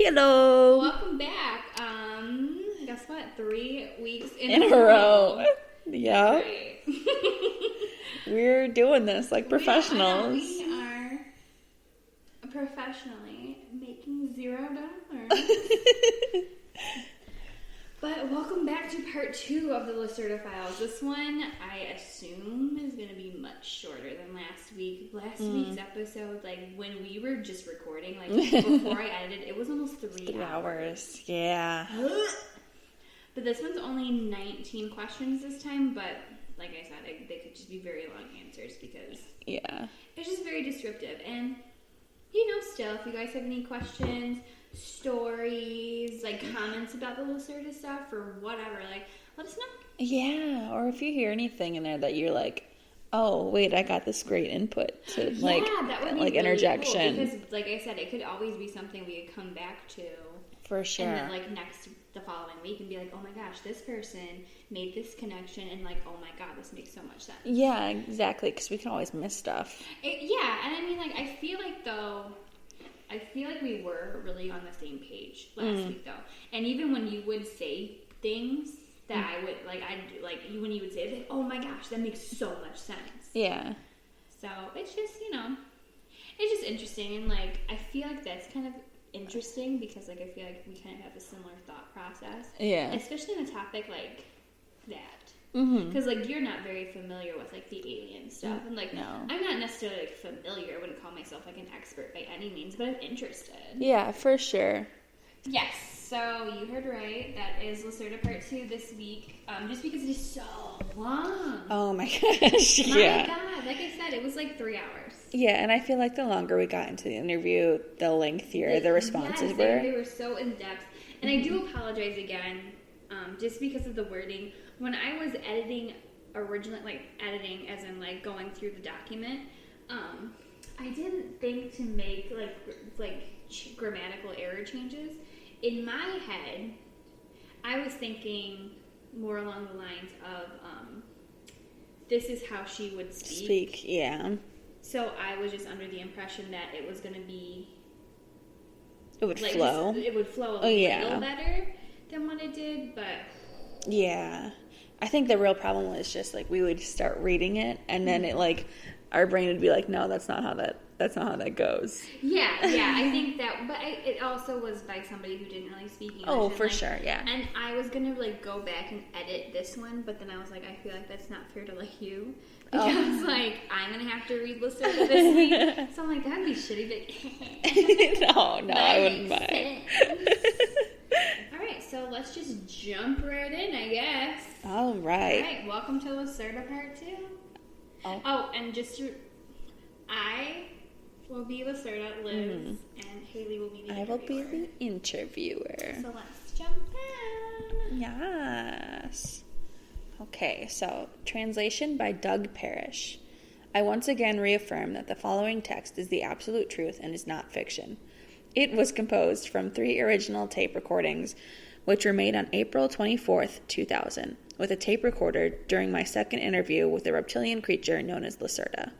Hello. Welcome back. Guess what? 3 weeks In a row. Yeah. Right. We're doing this like professionals. We are professionally making $0. But welcome back to part 2 of the Lacerta files. This one, I assume, is going to be much shorter than last week. Last week's episode, like, when we were just recording, like, before I edited, it was almost 3 hours. Yeah. But this one's only 19 questions this time, but, like I said, they could just be very long answers because it's just very descriptive. And, still, if you guys have any questions, stories, like comments about the Lacerta stuff or whatever, like, let us know. Yeah, or if you hear anything in there that you're like, oh, wait, I got this great input to, like, that would be like really interjection. Cool because, like I said, it could always be something we could come back to. For sure. And then, like, the following week and be like, oh my gosh, this person made this connection and, like, oh my god, this makes so much sense. Yeah, exactly, because we can always miss stuff. And I mean, like, I feel like we were really on the same page last week, though. And even when you would say things that I would, like, when you would say, like, oh my gosh, that makes so much sense. Yeah. So, it's just, it's just interesting. And, like, I feel like that's kind of interesting because, like, I feel like we kind of have a similar thought process. Yeah. Especially in a topic like that. Because, like, you're not very familiar with, like, the alien stuff. And, like, no. I'm not necessarily, like, familiar. I wouldn't call myself, like, an expert by any means, but I'm interested. Yeah, for sure. Yes. So, you heard right. That is Lacerta Part 2 this week. Just because it is so long. Oh, my gosh. My God. Like I said, it was, like, 3 hours. Yeah, and I feel like the longer we got into the interview, the lengthier the responses were. They were so in-depth. And I do apologize again, just because of the wording. When I was editing originally, like, editing as in, like, going through the document, I didn't think to make, grammatical error changes. In my head, I was thinking more along the lines of, this is how she would speak. Yeah. So I was just under the impression that it was going to be... It would flow. It would flow a little better than what it did, but... Yeah. I think the real problem was just, like, we would start reading it, and then it, like, our brain would be like, no, that's not how that goes. Yeah, I think that... But it also was by somebody who didn't really speak English. Oh, for sure, yeah. And I was going to, like, go back and edit this one, but then I was like, I feel like that's not fair to, like, you. Because, like, I'm going to have to read Lacerta this week. So I'm like, that'd be shitty, but... no, I wouldn't mind. Alright, so let's just jump right in, I guess. Alright. Alright, welcome to Lacerta Part 2. Oh, and just to... I will be Lacerta, Liz, and Haley will be the interviewer. I will be the interviewer. So let's jump in. Yes. Okay, so translation by Doug Parrish. I once again reaffirm that the following text is the absolute truth and is not fiction. It was composed from 3 original tape recordings, which were made on April 24th, 2000, with a tape recorder during my second interview with a reptilian creature known as Lacerta.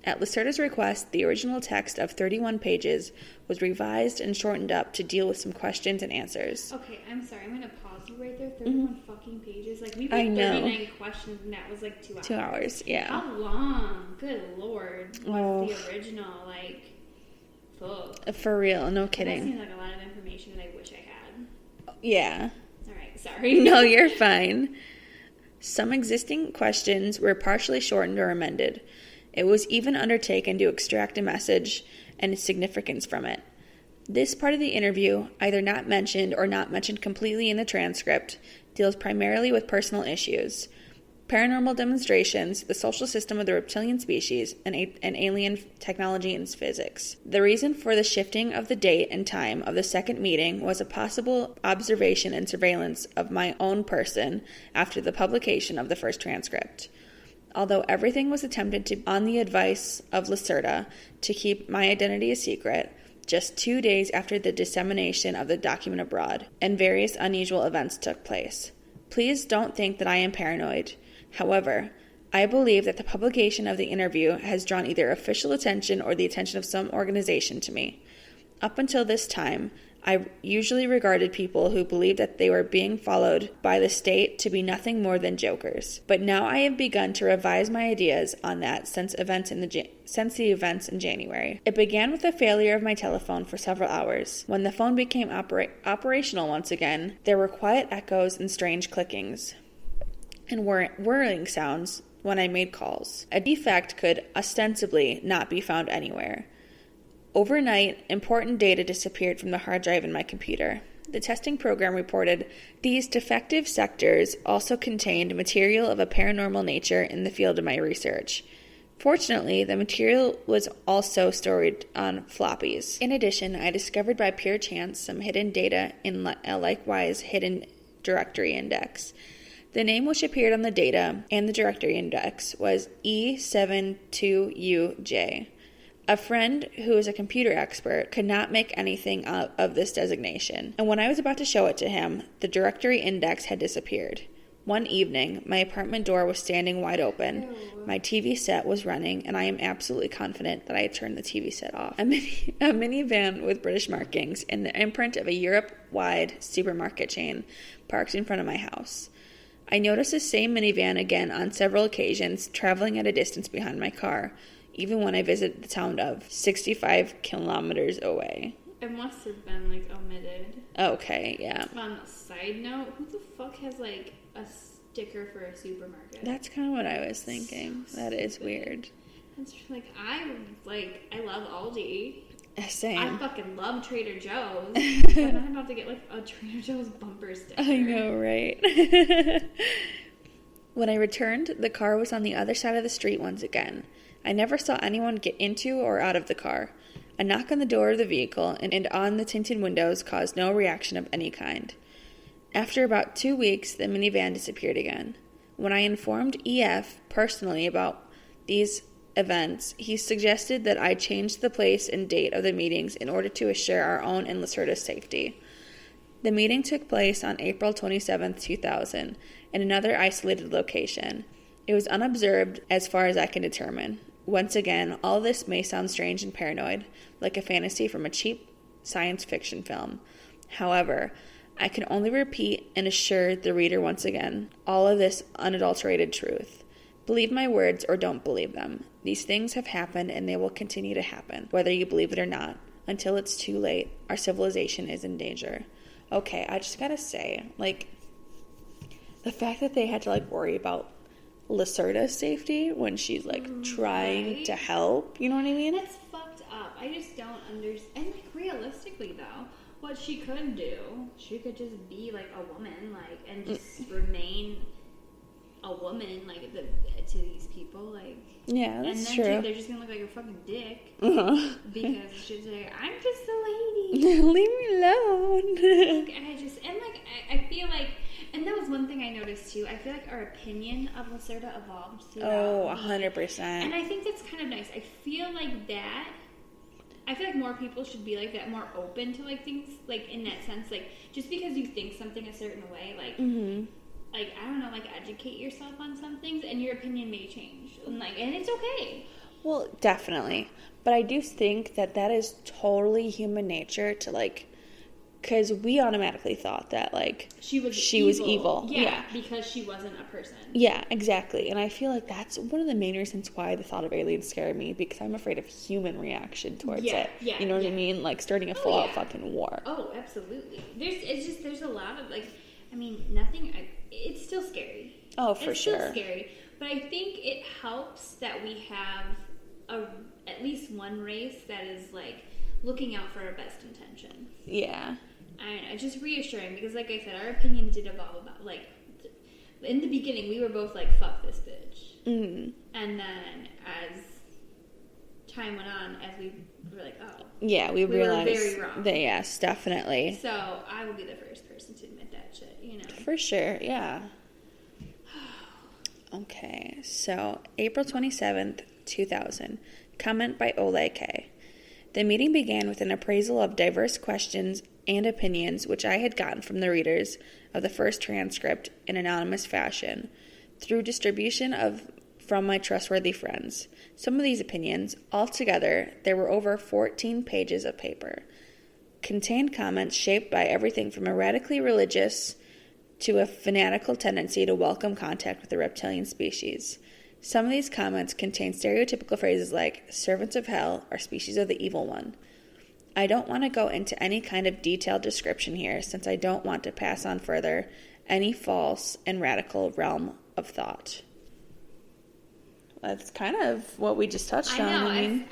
At Lacerta's request, the original text of 31 pages was revised and shortened up to deal with some questions and answers. Okay, I'm sorry. I'm going to pause you right there. 31 fucking pages. Like, we had 39 questions, and that was, like, 2 hours. 2 hours, yeah. How long? Good Lord. Was the original, like, fuck. For real, no kidding. That seems like a lot of information that I wish I had. Yeah. All right, sorry. No, you're fine. Some existing questions were partially shortened or amended. It was even undertaken to extract a message and its significance from it. This part of the interview, either not mentioned or not mentioned completely in the transcript, deals primarily with personal issues, paranormal demonstrations, the social system of the reptilian species, and alien technology and physics. The reason for the shifting of the date and time of the second meeting was a possible observation and surveillance of my own person after the publication of the first transcript. Although everything was attempted to, on the advice of Lacerta, to keep my identity a secret, just 2 days after the dissemination of the document abroad, and various unusual events took place. Please don't think that I am paranoid. However, I believe that the publication of the interview has drawn either official attention or the attention of some organization to me. Up until this time, I usually regarded people who believed that they were being followed by the state to be nothing more than jokers. But now I have begun to revise my ideas on that since the events in January. It began with the failure of my telephone for several hours. When the phone became operational once again, there were quiet echoes and strange clickings and whirring sounds when I made calls. A defect could ostensibly not be found anywhere. Overnight, important data disappeared from the hard drive in my computer. The testing program reported these defective sectors also contained material of a paranormal nature in the field of my research. Fortunately, the material was also stored on floppies. In addition, I discovered by pure chance some hidden data in a likewise hidden directory index. The name which appeared on the data and the directory index was E72UJ. A friend who is a computer expert could not make anything out of this designation, and when I was about to show it to him, the directory index had disappeared. One evening, my apartment door was standing wide open. Ew. My TV set was running, and I am absolutely confident that I had turned the TV set off. A minivan with British markings and the imprint of a Europe-wide supermarket chain parked in front of my house. I noticed the same minivan again on several occasions, traveling at a distance behind my car, even when I visited the town of 65 kilometers away. It must have been, like, omitted. Okay, yeah. On a side note, who the fuck has, like, a sticker for a supermarket? That's kind of what I was thinking. That is weird. It's like, I love Aldi. Same. I fucking love Trader Joe's. But I'm about to get, like, a Trader Joe's bumper sticker. I know, right? When I returned, the car was on the other side of the street once again. I never saw anyone get into or out of the car. A knock on the door of the vehicle and on the tinted windows caused no reaction of any kind. After about 2 weeks, the minivan disappeared again. When I informed EF personally about these events, he suggested that I change the place and date of the meetings in order to assure our own and Lacerta's safety. The meeting took place on April 27, 2000, in another isolated location. It was unobserved as far as I can determine. Once again, all this may sound strange and paranoid, like a fantasy from a cheap science fiction film. However, I can only repeat and assure the reader once again all of this unadulterated truth. Believe my words or don't believe them. These things have happened and they will continue to happen, whether you believe it or not. Until it's too late, our civilization is in danger. Okay, I just gotta say, like, the fact that they had to, like, worry about Lacerta's safety when she's, like, trying to help, you know what I mean? That's fucked up. I just don't understand. And, like, realistically, though, what she could do, she could just be, like, a woman, like, and just remain a woman, like, to these people, like. Yeah, that's and then true. They're just gonna look like a fucking dick. Uh-huh. Because she's like, I'm just a lady. Leave me alone. I feel like, and that was one thing I noticed too. I feel like our opinion of Lacerta evolved throughout. Oh, 100%. And I think that's kind of nice. I feel like more people should be like that, more open to, like, things, like, in that sense. Like, just because you think something a certain way, like, like, I don't know, like, educate yourself on some things, and your opinion may change. And it's okay. Well, definitely. But I do think that is totally human nature to, like, because we automatically thought that, like, she was evil. Yeah, because she wasn't a person. Yeah, exactly. And I feel like that's one of the main reasons why the thought of aliens scared me, because I'm afraid of human reaction towards it. Yeah, you know what I mean? Like, starting a full-out fucking war. Oh, absolutely. There's a lot of, like, I mean, nothing, it's still scary. Oh, for sure. It's still scary. But I think it helps that we have at least one race that is, like, looking out for our best intention. Yeah. I don't know, just reassuring, because, like I said, our opinion did evolve about, like, in the beginning, we were both like, fuck this bitch. Mm-hmm. And then, as time went on, as we were like, oh. Yeah, we realized were very wrong. That, yes, definitely. So, I will be the first person to admit that shit, you know. For sure, yeah. Okay, so, April 27th, 2000. Comment by Ole K. The meeting began with an appraisal of diverse questions and opinions which I had gotten from the readers of the first transcript in anonymous fashion, through distribution from my trustworthy friends. Some of these opinions, altogether, there were over 14 pages of paper. contained comments shaped by everything from a radically religious to a fanatical tendency to welcome contact with the reptilian species. Some of these comments contain stereotypical phrases like servants of hell or species of the evil one. I don't want to go into any kind of detailed description here since I don't want to pass on further any false and radical realm of thought. That's kind of what we just touched on. I know.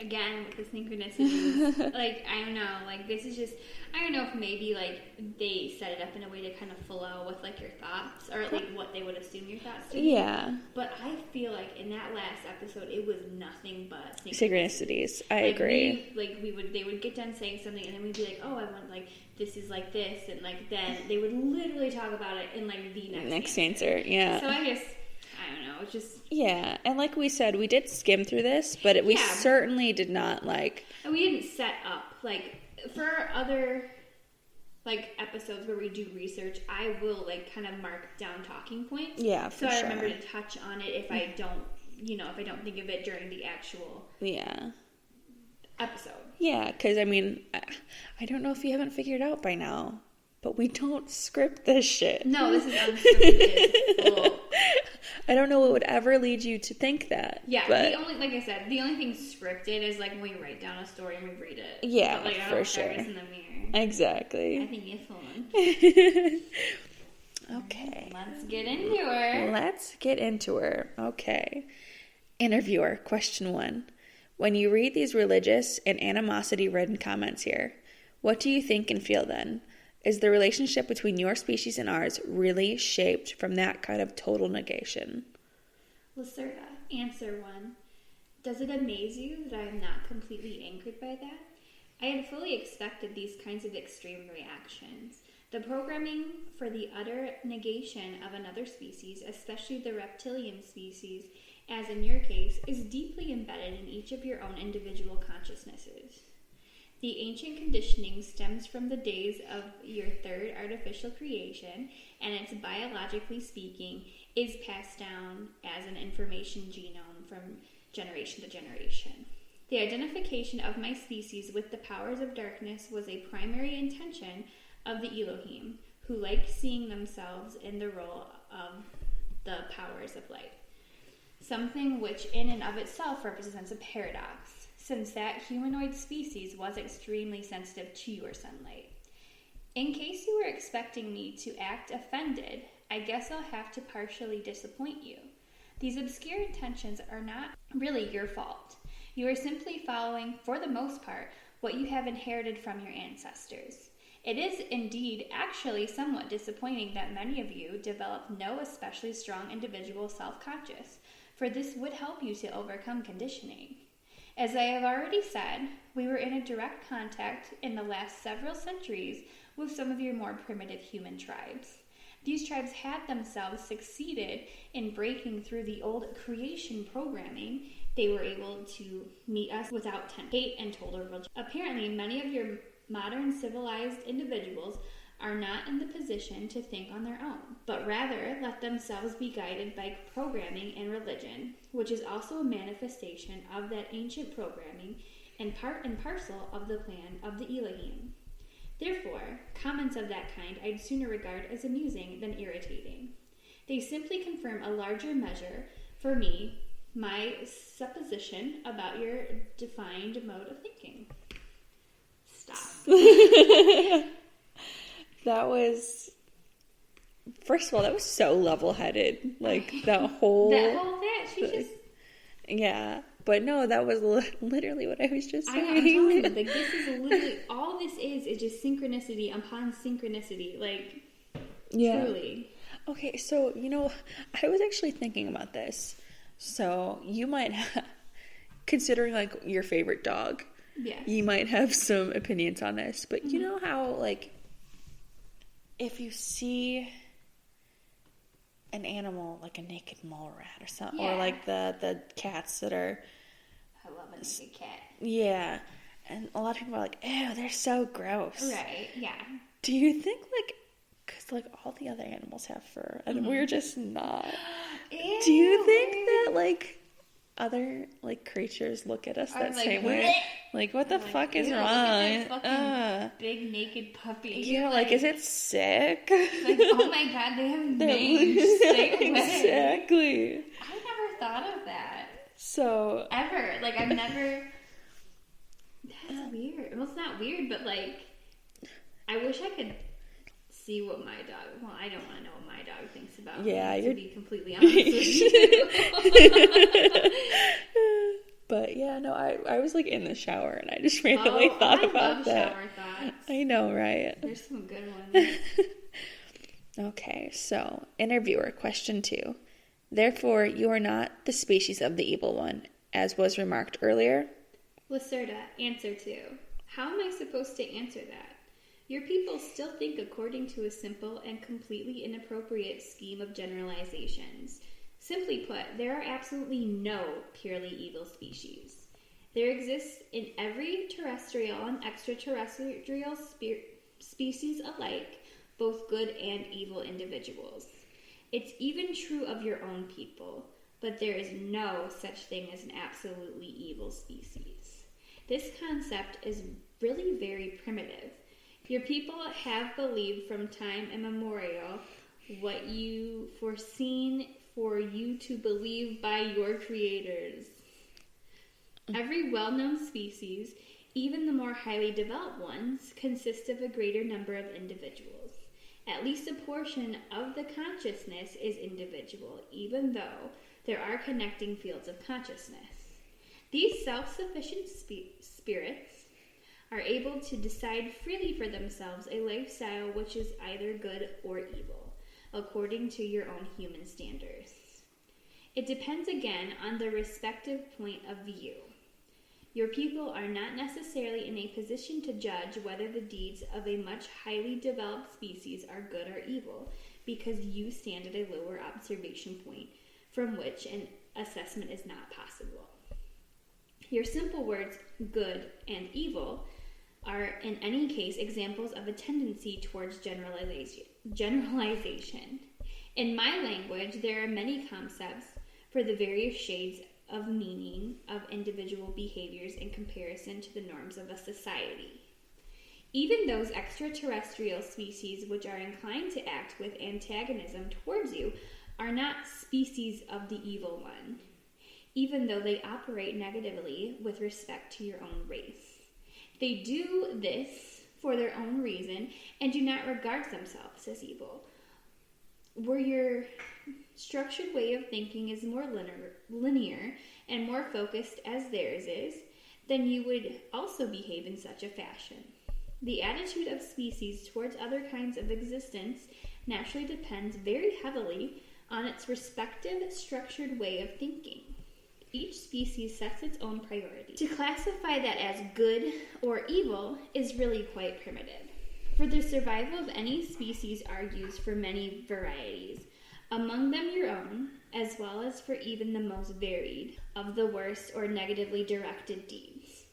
Again, with the synchronicities, like, I don't know, like, this is just, I don't know if maybe, like, they set it up in a way to kind of flow with, like, your thoughts, or, like, what they would assume your thoughts to be. Yeah. But I feel like in that last episode, it was nothing but synchronicities. I agree. They would get done saying something, and then we'd be like, oh, I want, like, this is like this, and, like, then they would literally talk about it in, like, the next answer. Yeah. So I don't know, it's just... Yeah, and like we said, we did skim through this, but we certainly did not, like... And we didn't set up, like, for other, like, episodes where we do research, I will, like, kind of mark down talking points. Yeah, for sure. So I remember to touch on it if I don't, if I don't think of it during the actual... episode. Yeah, because, I mean, I don't know if you haven't figured out by now, but we don't script this shit. No, this is unscripted. I don't know what would ever lead you to think that. Yeah, the only thing scripted is like when we write down a story and we read it. Yeah, but, like, for sure. In the mirror. Exactly. I think it's fun. Okay. Let's get into her. Okay. Interviewer, question 1. When you read these religious and animosity-ridden comments here, what do you think and feel then? Is the relationship between your species and ours really shaped from that kind of total negation? Lacerta, answer 1. Does it amaze you that I am not completely anchored by that? I had fully expected these kinds of extreme reactions. The programming for the utter negation of another species, especially the reptilian species, as in your case, is deeply embedded in each of your own individual consciousnesses. The ancient conditioning stems from the days of your third artificial creation, and it's biologically speaking, is passed down as an information genome from generation to generation. The identification of my species with the powers of darkness was a primary intention of the Elohim, who liked seeing themselves in the role of the powers of light. Something which in and of itself represents a paradox, since that humanoid species was extremely sensitive to your sunlight. In case you were expecting me to act offended, I guess I'll have to partially disappoint you. These obscure intentions are not really your fault. You are simply following, for the most part, what you have inherited from your ancestors. It is indeed actually somewhat disappointing that many of you develop no especially strong individual self-conscious, for this would help you to overcome conditioning. As I have already said, we were in a direct contact in the last several centuries with some of your more primitive human tribes. These tribes had themselves succeeded in breaking through the old creation programming. They were able to meet us without hate and total religion. Apparently, many of your modern civilized individuals are not in the position to think on their own, but rather let themselves be guided by programming and religion, which is also a manifestation of that ancient programming and part and parcel of the plan of the Elohim. Therefore, comments of that kind I'd sooner regard as amusing than irritating. They simply confirm a larger measure, for me, my supposition about your defined mode of thinking. Stop. That was, first of all, that was so level-headed. Like, that whole she just... Yeah, but no, that was literally what I was just saying. I'm telling you, like, this is literally, all this is just synchronicity upon synchronicity. Like, truly. Okay, so, I was actually thinking about this. So, you might have, considering, like, your favorite dog, you might have some opinions on this. But you know how, like, if you see an animal like a naked mole rat or something, or like the cats that are... I love a naked cat. Yeah. And a lot of people are like, ew, they're so gross. Right, yeah. Do you think, like, because, like, all the other animals have fur, and we're just not. Ew, do you think that, like, other, like, creatures look at us that like, same way? Like, what the fuck is ew, wrong? Look at that fucking big naked puppy. Yeah, like, is it sick? Like, oh my god, they have mange. Stay away. Exactly. I never thought of that. So. Ever. Like, I've never. That's weird. Well, it's not weird, but, like, I wish I could see what my dog. Well, I don't want to know what my dog thinks about me, to be completely honest with you. But yeah, no, I was like in the shower and I just randomly thought about that. Shower thoughts. I know, right? There's some good ones. Okay, so interviewer question 2. Therefore, you are not the species of the evil one, as was remarked earlier. Lacerta, answer 2. How am I supposed to answer that? Your people still think according to a simple and completely inappropriate scheme of generalizations. Simply put, there are absolutely no purely evil species. There exists in every terrestrial and extraterrestrial species alike, both good and evil individuals. It's even true of your own people, but there is no such thing as an absolutely evil species. This concept is really very primitive. Your people have believed from time immemorial what you foreseen for you to believe by your creators. Every well-known species, even the more highly developed ones, consists of a greater number of individuals. At least a portion of the consciousness is individual, even though there are connecting fields of consciousness. These self-sufficient spirits are able to decide freely for themselves a lifestyle which is either good or evil, according to your own human standards. It depends again on the respective point of view. Your people are not necessarily in a position to judge whether the deeds of a much highly developed species are good or evil, because you stand at a lower observation point from which an assessment is not possible. Your simple words, good and evil, are in any case examples of a tendency towards generalization. In my language, there are many concepts for the various shades of meaning of individual behaviors in comparison to the norms of a society. Even those extraterrestrial species which are inclined to act with antagonism towards you are not species of the evil one, even though they operate negatively with respect to your own race. They do this for their own reason and do not regard themselves as evil. Where your structured way of thinking is more linear and more focused as theirs is, then you would also behave in such a fashion. The attitude of species towards other kinds of existence naturally depends very heavily on its respective structured way of thinking. Each species sets its own priority. To classify that as good or evil is really quite primitive. For the survival of any species argues for many varieties, among them your own, as well as for even the most varied of the worst or negatively directed deeds.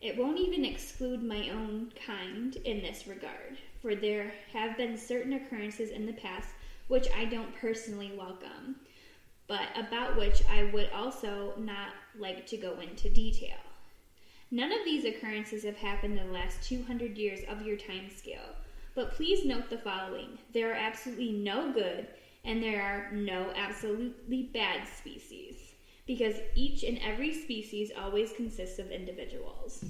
It won't even exclude my own kind in this regard, for there have been certain occurrences in the past which I don't personally welcome, but about which I would also not like to go into detail. None of these occurrences have happened in the last 200 years of your time scale, but please note the following. There are absolutely no good and there are no absolutely bad species, because each and every species always consists of individuals.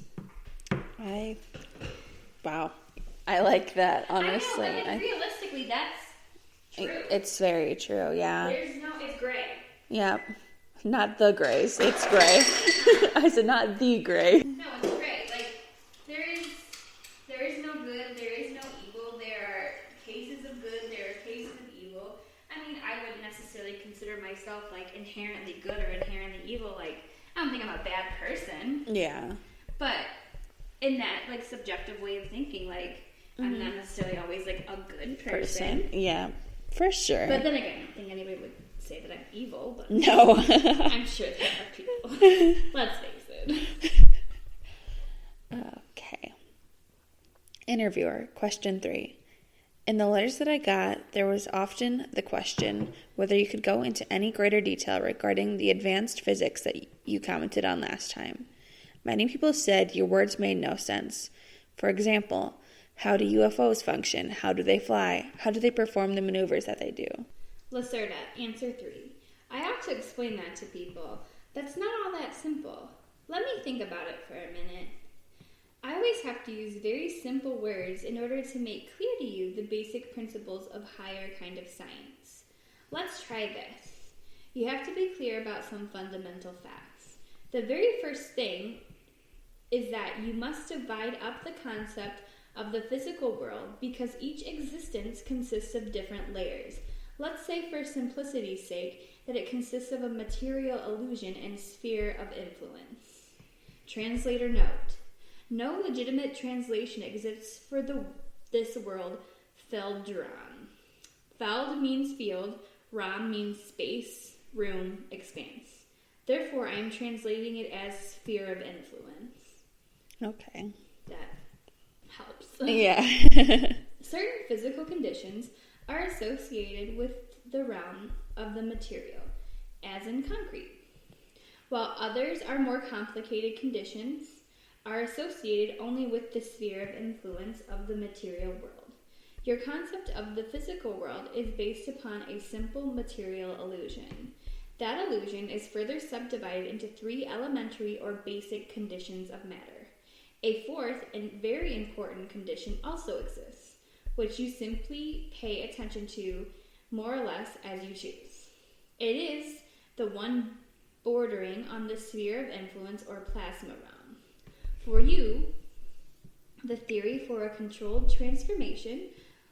Wow. I like that, honestly. I know, but realistically, that's true. It's very true, yeah. It's gray. Yeah. Not the grays. It's gray. I said not the gray. No, it's gray. Like, there is no good, there is no evil. There are cases of good, there are cases of evil. I mean, I wouldn't necessarily consider myself, like, inherently good or inherently evil. Like, I don't think I'm a bad person. Yeah. But in that, like, subjective way of thinking, like, I'm not necessarily always, like, a good person. Yeah, for sure. But then again, I don't think anybody would say that I'm evil, but no. I'm sure there are people. Let's face it. Okay. Interviewer, question 3. In the letters that I got there was often the question whether you could go into any greater detail regarding the advanced physics that you commented on last time. Many people said your words made no sense. For example, how do UFOs function? How do they fly? How do they perform the maneuvers that they do? Lacerta, answer 3. I ought to explain that to people. That's not all that simple. Let me think about it for a minute. I always have to use very simple words in order to make clear to you the basic principles of higher kind of science. Let's try this. You have to be clear about some fundamental facts. The very first thing is that you must divide up the concept of the physical world because each existence consists of different layers. Let's say for simplicity's sake that it consists of a material illusion and sphere of influence. Translator note. No legitimate translation exists for this world Feldram. Feld means field, Ram means space, room, expanse. Therefore, I am translating it as sphere of influence. Okay. That helps. Yeah. Certain physical conditions are associated with the realm of the material, as in concrete, while others are more complicated conditions are associated only with the sphere of influence of the material world. Your concept of the physical world is based upon a simple material illusion. That illusion is further subdivided into 3 elementary or basic conditions of matter. A fourth and very important condition also exists, which you simply pay attention to more or less as you choose. It is the one bordering on the sphere of influence or plasma realm. For you, the theory for a controlled transformation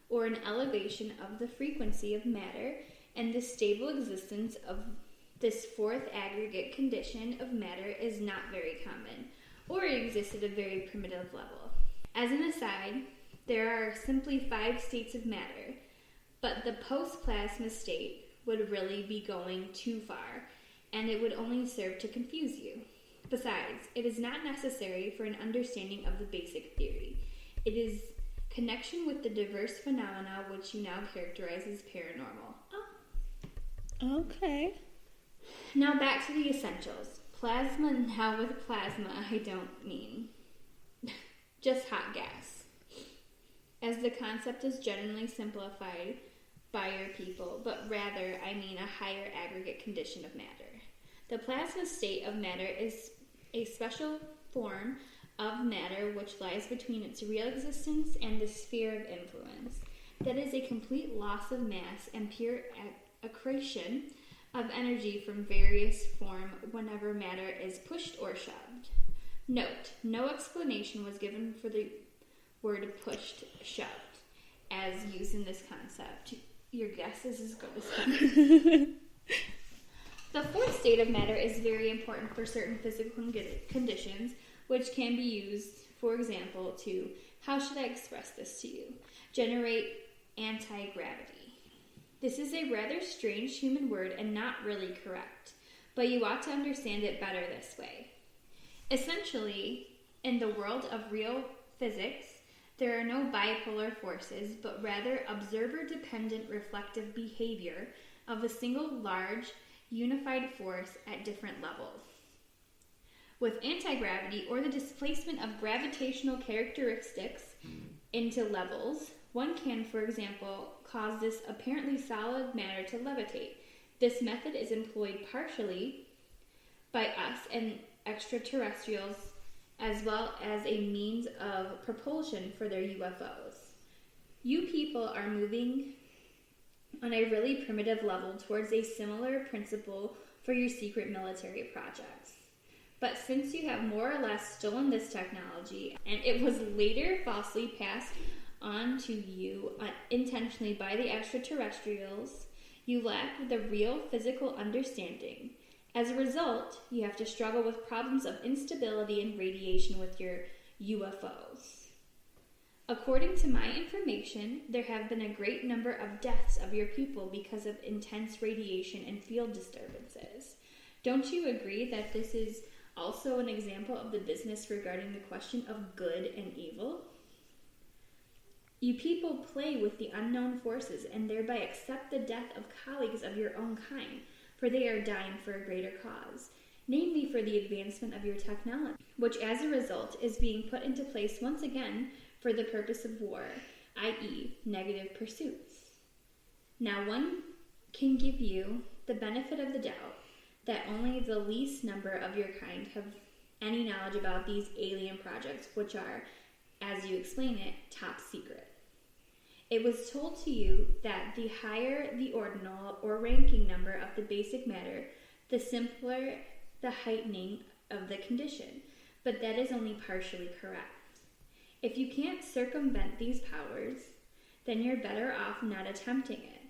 or an elevation of the frequency of matter and the stable existence of this fourth aggregate condition of matter is not very common, or it exists at a very primitive level. As an aside, there are simply 5 states of matter, but the post-plasma state would really be going too far, and it would only serve to confuse you. Besides, it is not necessary for an understanding of the basic theory. It is connection with the diverse phenomena which you now characterize as paranormal. Oh. Okay. Now back to the essentials. Plasma, now with plasma, I don't mean just hot gas, as the concept is generally simplified by your people, but rather I mean a higher aggregate condition of matter. The plasma state of matter is a special form of matter which lies between its real existence and the sphere of influence. That is a complete loss of mass and pure accretion of energy from various form whenever matter is pushed or shoved. Note, no explanation was given for the word pushed, shoved, as used in this concept. Your guess is as good as mine. The fourth state of matter is very important for certain physical conditions, which can be used, for example, to, how should I express this to you? Generate anti-gravity. This is a rather strange human word and not really correct, but you ought to understand it better this way. Essentially, in the world of real physics, there are no bipolar forces, but rather observer-dependent reflective behavior of a single large, unified force at different levels. With anti-gravity, or the displacement of gravitational characteristics into levels, one can, for example, cause this apparently solid matter to levitate. This method is employed partially by us and extraterrestrials, as well as a means of propulsion for their UFOs. You people are moving on a really primitive level towards a similar principle for your secret military projects. But since you have more or less stolen this technology, and it was later falsely passed on to you intentionally by the extraterrestrials, you lack the real physical understanding. As a result, you have to struggle with problems of instability and radiation with your UFOs. According to my information, there have been a great number of deaths of your people because of intense radiation and field disturbances. Don't you agree that this is also an example of the business regarding the question of good and evil? You people play with the unknown forces and thereby accept the death of colleagues of your own kind, for they are dying for a greater cause, namely for the advancement of your technology, which as a result is being put into place once again for the purpose of war, i.e., negative pursuits. Now one can give you the benefit of the doubt that only the least number of your kind have any knowledge about these alien projects, which are, as you explain it, top secret. It was told to you that the higher the ordinal or ranking number of the basic matter, the simpler the heightening of the condition, but that is only partially correct. If you can't circumvent these powers, then you're better off not attempting it.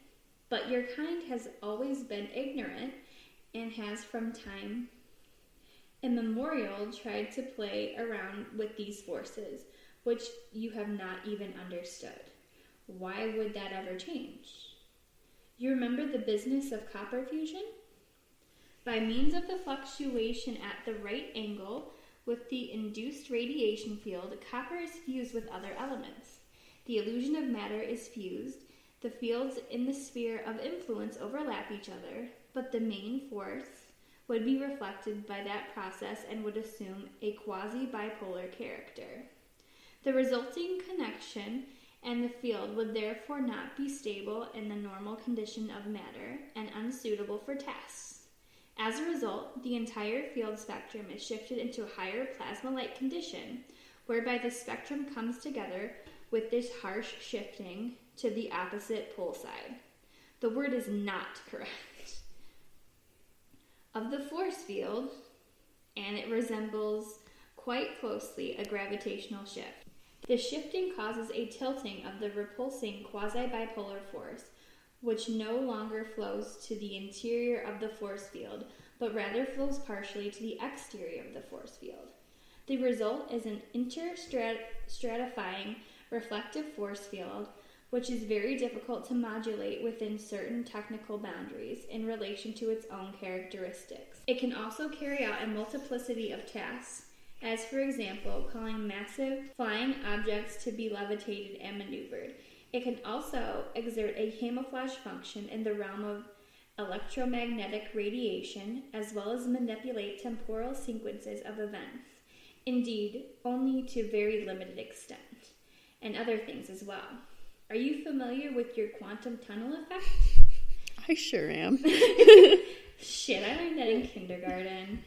But your kind has always been ignorant and has from time immemorial tried to play around with these forces, which you have not even understood. Why would that ever change? You remember the business of copper fusion? By means of the fluctuation at the right angle with the induced radiation field, copper is fused with other elements. The illusion of matter is fused. The fields in the sphere of influence overlap each other, but the main force would be reflected by that process and would assume a quasi-bipolar character. The resulting connection and the field would therefore not be stable in the normal condition of matter and unsuitable for tests. As a result, the entire field spectrum is shifted into a higher plasma-like condition, whereby the spectrum comes together with this harsh shifting to the opposite pole side. The word is not correct. Of the force field, and it resembles quite closely a gravitational shift. The shifting causes a tilting of the repulsing quasi-bipolar force, which no longer flows to the interior of the force field, but rather flows partially to the exterior of the force field. The result is an interstratifying reflective force field, which is very difficult to modulate within certain technical boundaries in relation to its own characteristics. It can also carry out a multiplicity of tasks, as for example, causing massive flying objects to be levitated and maneuvered. It can also exert a camouflage function in the realm of electromagnetic radiation, as well as manipulate temporal sequences of events, indeed, only to very limited extent, and other things as well. Are you familiar with your quantum tunnel effect? I sure am. Shit, I learned that in kindergarten.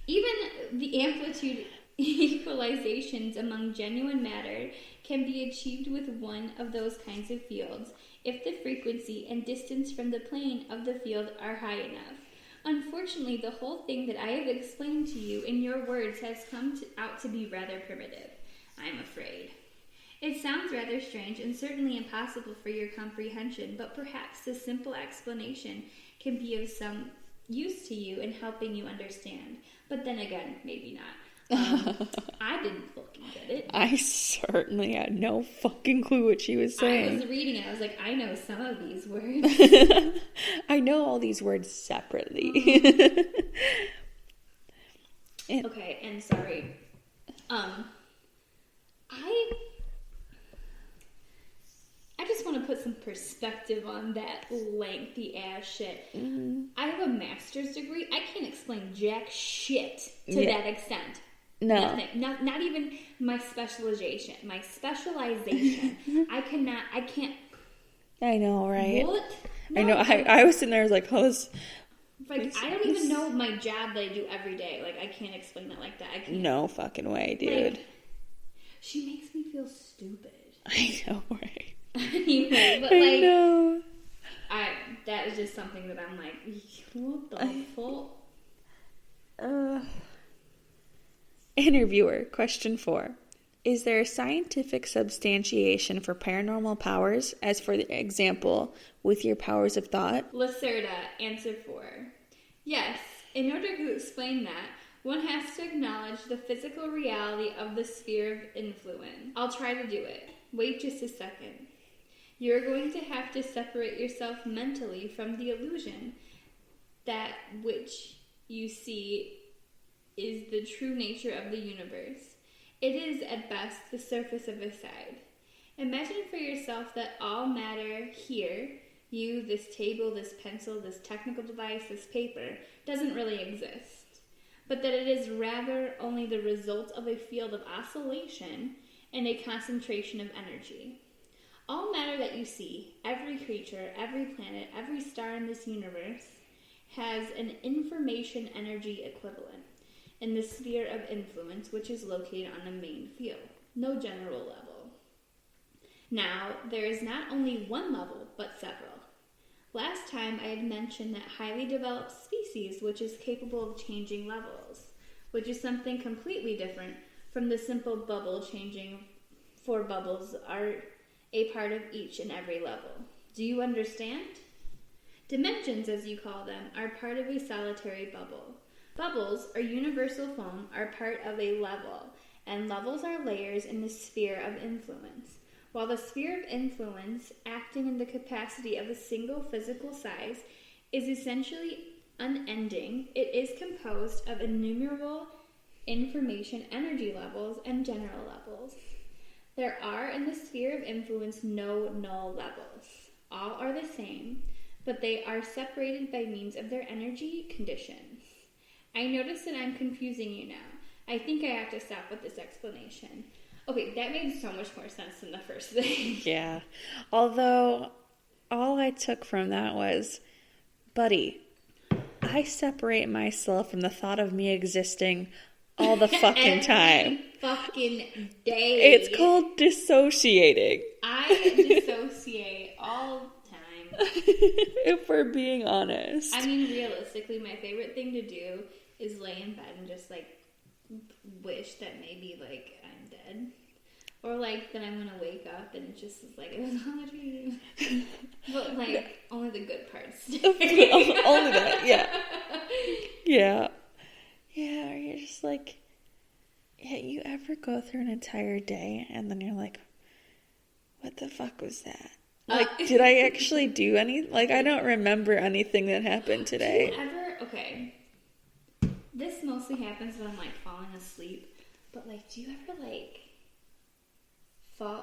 Even the amplitude equalizations among genuine matter can be achieved with one of those kinds of fields if the frequency and distance from the plane of the field are high enough. Unfortunately, the whole thing that I have explained to you in your words has come out to be rather primitive, I'm afraid. It sounds rather strange and certainly impossible for your comprehension, but perhaps this simple explanation can be of some use to you in helping you understand. But then again, maybe not. I didn't fucking get it. I certainly had no fucking clue what she was saying. I was reading it. I was like, I know some of these words. I know all these words separately. Okay, and sorry. I just want to put some perspective on that lengthy ass shit. Mm-hmm. I have a master's degree. I can't explain jack shit to that extent. No. Nothing. Not even my specialization. My specialization. I can't. I know, right? What? No, I know. I was sitting there, I was like, oh, this... Like, I don't even know my job that I do every day. Like, I can't explain it like that. I can't. No fucking way, dude. Like, she makes me feel stupid. I know, right? Anyway, but I like... know. That is just something that I'm like, what the fuck? Interviewer, question 4. Is there a scientific substantiation for paranormal powers, as for example, with your powers of thought? Lacerta, answer 4. Yes, in order to explain that, one has to acknowledge the physical reality of the sphere of influence. I'll try to do it. Wait just a second. You're going to have to separate yourself mentally from the illusion that which you see is the true nature of the universe. It is, at best, the surface of a side. Imagine for yourself that all matter here, you, this table, this pencil, this technical device, this paper, doesn't really exist, but that it is rather only the result of a field of oscillation and a concentration of energy. All matter that you see, every creature, every planet, every star in this universe, has an information energy equivalent in the sphere of influence, which is located on a main field, no general level. Now, there is not only one level, but several. Last time I had mentioned that highly developed species which is capable of changing levels, which is something completely different from the simple bubble changing. 4 bubbles are a part of each and every level. Do you understand? Dimensions, as you call them, are part of a solitary bubble. Bubbles, or universal foam, are part of a level, and levels are layers in the sphere of influence. While the sphere of influence, acting in the capacity of a single physical size, is essentially unending, it is composed of innumerable information energy levels and general levels. There are in the sphere of influence no null levels. All are the same, but they are separated by means of their energy conditions. I notice that I'm confusing you now. I think I have to stop with this explanation. Okay, that made so much more sense than the first thing. Yeah. Although, all I took from that was, buddy, I separate myself from the thought of me existing all the fucking time. Fucking day. It's called dissociating. I dissociate all the time. If we're being honest. I mean, realistically, my favorite thing to do is lay in bed and just, like, wish that maybe, like, I'm dead. Or, like, that I'm gonna wake up and it just is like, it was all a dream. But, like, only the good parts. Only that, yeah. Yeah. Yeah, or you're just like, yeah, you ever go through an entire day and then you're like, what the fuck was that? Like, did I actually do any? Like, I don't remember anything that happened today. Do you ever, okay, this mostly happens when I'm, like, falling asleep, but, like, do you ever, like,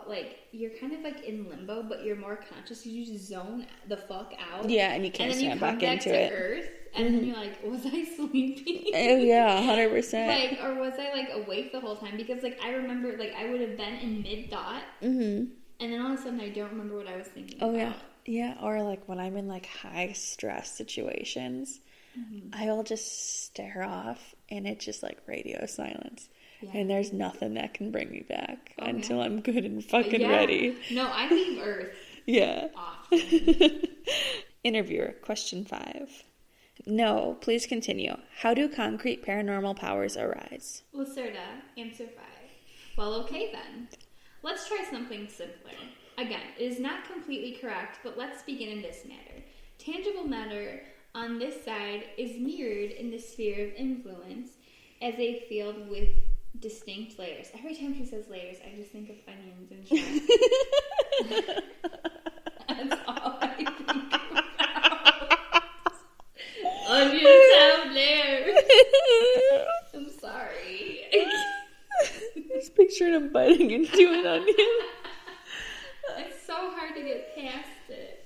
like, you're kind of, like, in limbo, but you're more conscious, you just zone the fuck out. Yeah, and you can't snap back into it. Earth, and then you're like, was I sleeping? Oh, yeah, 100%. Like, or was I, like, awake the whole time? Because, like, I remember, like, I would have been in mid-thought, and then all of a sudden I don't remember what I was thinking about. Yeah. Yeah, or, like, when I'm in, like, high-stress situations, I will just stare off, and it's just, like, radio silence. Yeah. And there's nothing that can bring me back until I'm good and fucking ready. No, I leave Earth. Yeah. Often. Interviewer, question 5. No, please continue. How do concrete paranormal powers arise? Lacerta, answer 5. Well, okay then. Let's try something simpler. Again, it is not completely correct, but let's begin in this matter. Tangible matter on this side is mirrored in the sphere of influence as a field with distinct layers. Every time she says layers, I just think of onions and shit. That's all I think about. Onions have layers. I'm sorry. Just picturing him biting into an onion. It's so hard to get past it.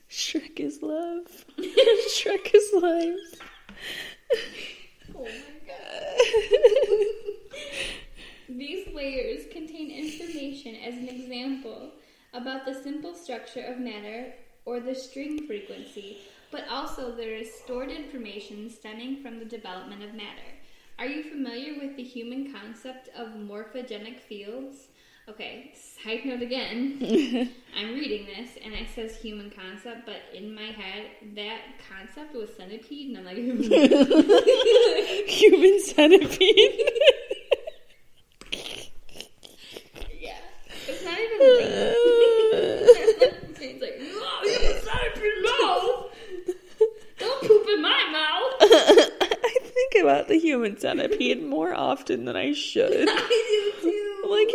Shrek is love. Shrek is life. Oh my god. These layers contain information as an example about the simple structure of matter or the string frequency, but also there is stored information stemming from the development of matter. Are you familiar with the human concept of morphogenic fields? Okay, side note again. I'm reading this and it says human concept, but in my head, that concept was centipede, and I'm like, human centipede? Yeah. It's not even linked. It's like, no, human centipede, no! Don't poop in my mouth! I think about the human centipede more often than I should. I do too. Like,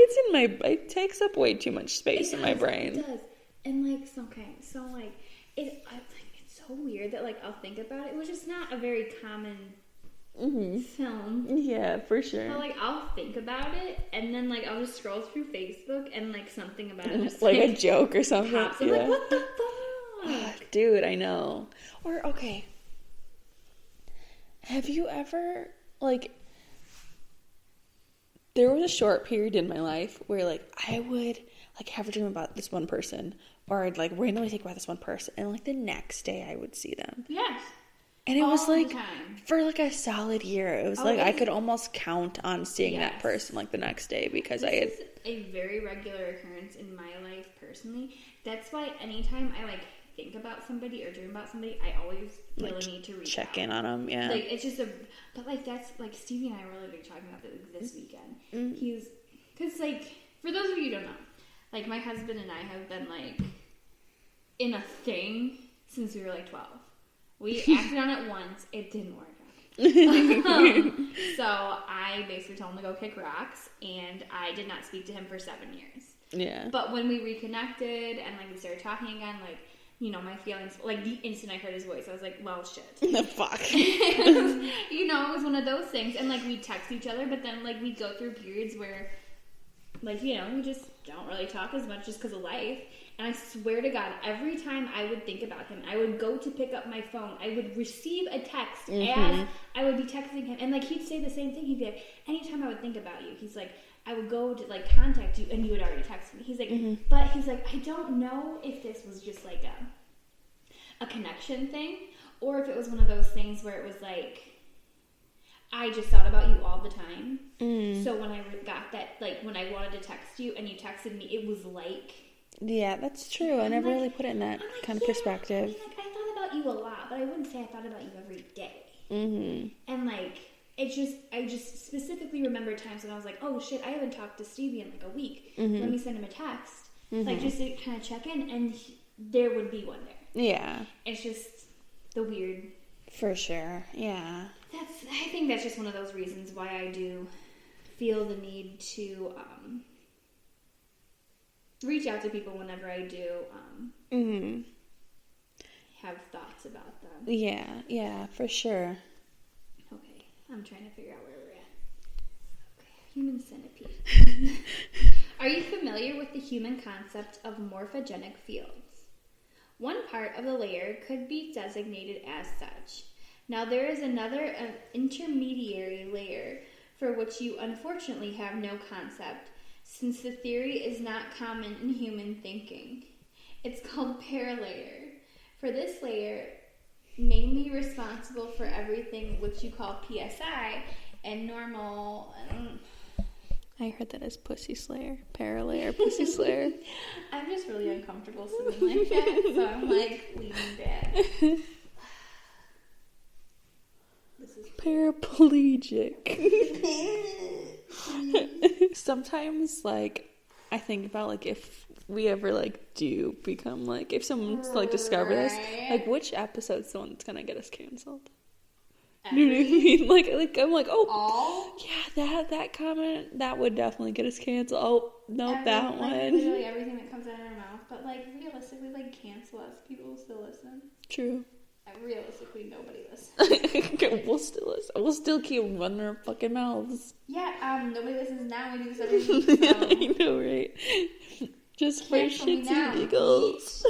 it takes up way too much space in my brain. It does. And, like, so, like, it's so weird that, like, I'll think about it. It was just not a very common film. Yeah, for sure. So, like, I'll think about it, and then, like, I'll just scroll through Facebook, and, like, something about it just, like a joke or something. pops. I'm like, what the fuck? Dude, I know. Or, okay. Have you ever, like, there was a short period in my life where, like, I would, like, have a dream about this one person, or I'd, like, randomly think about this one person, and, like, the next day I would see them. Yes. And it was, like, time. for, like, a solid year. It was, I could almost count on seeing that person, like, the next day, because This is a very regular occurrence in my life, personally. That's why anytime I, like, think about somebody or dream about somebody, I always feel a need to reach check out. in on them, yeah. Like, it's just but, like, that's, like, Stevie and I were really big talking about this weekend. Because, like, for those of you who don't know, like, my husband and I have been, like, in a thing since we were, like, 12. We acted on it once. It didn't work out. So I basically told him to go kick rocks, and I did not speak to him for 7 years. Yeah. But when we reconnected and, like, we started talking again, like, you know, my feelings, like, the instant I heard his voice, I was like, well, shit. The fuck. You know, it was one of those things. And, like, we'd text each other, but then, like, we'd go through periods where, like, you know, we just don't really talk as much just because of life. And I swear to God, every time I would think about him, I would go to pick up my phone. I would receive a text as I would be texting him. And, like, he'd say the same thing. He'd be like, anytime I would think about you, he's like, I would go to, like, contact you, and you would already text me. He's like, but he's like, I don't know if this was just, like, a connection thing, or if it was one of those things where it was, like, I just thought about you all the time. So when I got that, like, when I wanted to text you and you texted me, it was like... Yeah, that's true. I never really put it in that kind of perspective. I mean, like, I thought about you a lot, but I wouldn't say I thought about you every day. And, like, it's just, I just specifically remember times when I was like, oh, shit, I haven't talked to Stevie in, like, a week. Let me send him a text. Like, just to kind of check in, and there would be one there. Yeah. It's just the weird... For sure, yeah. I think that's just one of those reasons why I do feel the need to reach out to people whenever I do have thoughts about them. Yeah, for sure. Okay, I'm trying to figure out where we're at. Okay, human centipede. Are you familiar with the human concept of morphogenic fields? One part of the layer could be designated as such. Now there is another intermediary layer for which you unfortunately have no concept, since the theory is not common in human thinking. It's called paralayer. For this layer, mainly responsible for everything which you call PSI and normal... I heard that as pussy slayer. Paralayer, pussy slayer. I'm just really uncomfortable sitting like that, so I'm like leaning back. This is paraplegic. Sometimes, like, I think about, like, if we ever, like, do become, like, if someone's, like, discover this, like, which episode's the one that's gonna get us canceled? You know what I mean? Like I'm like, oh, yeah, that comment, that would definitely get us canceled. Oh, no, that one. Literally everything that comes out of our mouth. But, like, realistically, like, cancel us. People will still listen. True. Realistically, nobody listens. We'll still listen. We'll still keep running our fucking mouths. Yeah, nobody listens now. We do this every week. So. I know, right? Just for shits and giggles.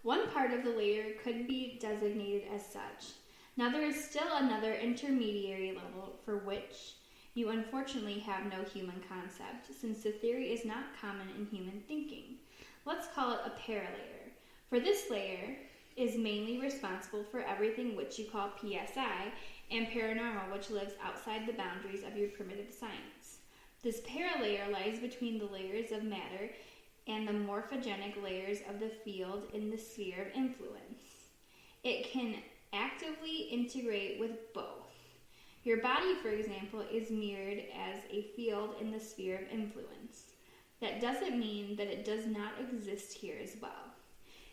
One part of the layer could be designated as such. Now, there is still another intermediary level for which you unfortunately have no human concept, since the theory is not common in human thinking. Let's call it a paralayer. For this layer is mainly responsible for everything which you call PSI and paranormal, which lives outside the boundaries of your primitive science. This paralayer lies between the layers of matter and the morphogenic layers of the field in the sphere of influence. It can actively integrate with both. Your body, for example, is mirrored as a field in the sphere of influence. That doesn't mean that it does not exist here as well,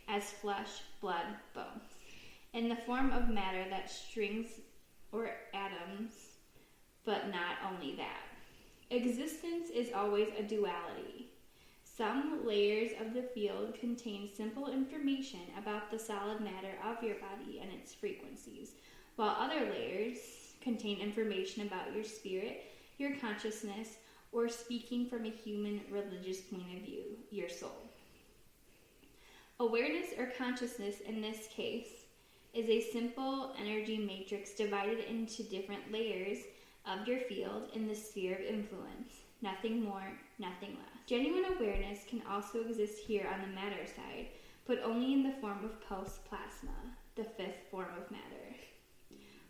as flesh, blood, bones, in the form of matter that strings or atoms, but not only that. Existence is always a duality. Some layers of the field contain simple information about the solid matter of your body and its frequencies, while other layers contain information about your spirit, your consciousness, or speaking from a human religious point of view, your soul. Awareness or consciousness in this case is a simple energy matrix divided into different layers of your field in the sphere of influence. Nothing more, nothing less. Genuine awareness can also exist here on the matter side, but only in the form of post-plasma, the fifth form of matter.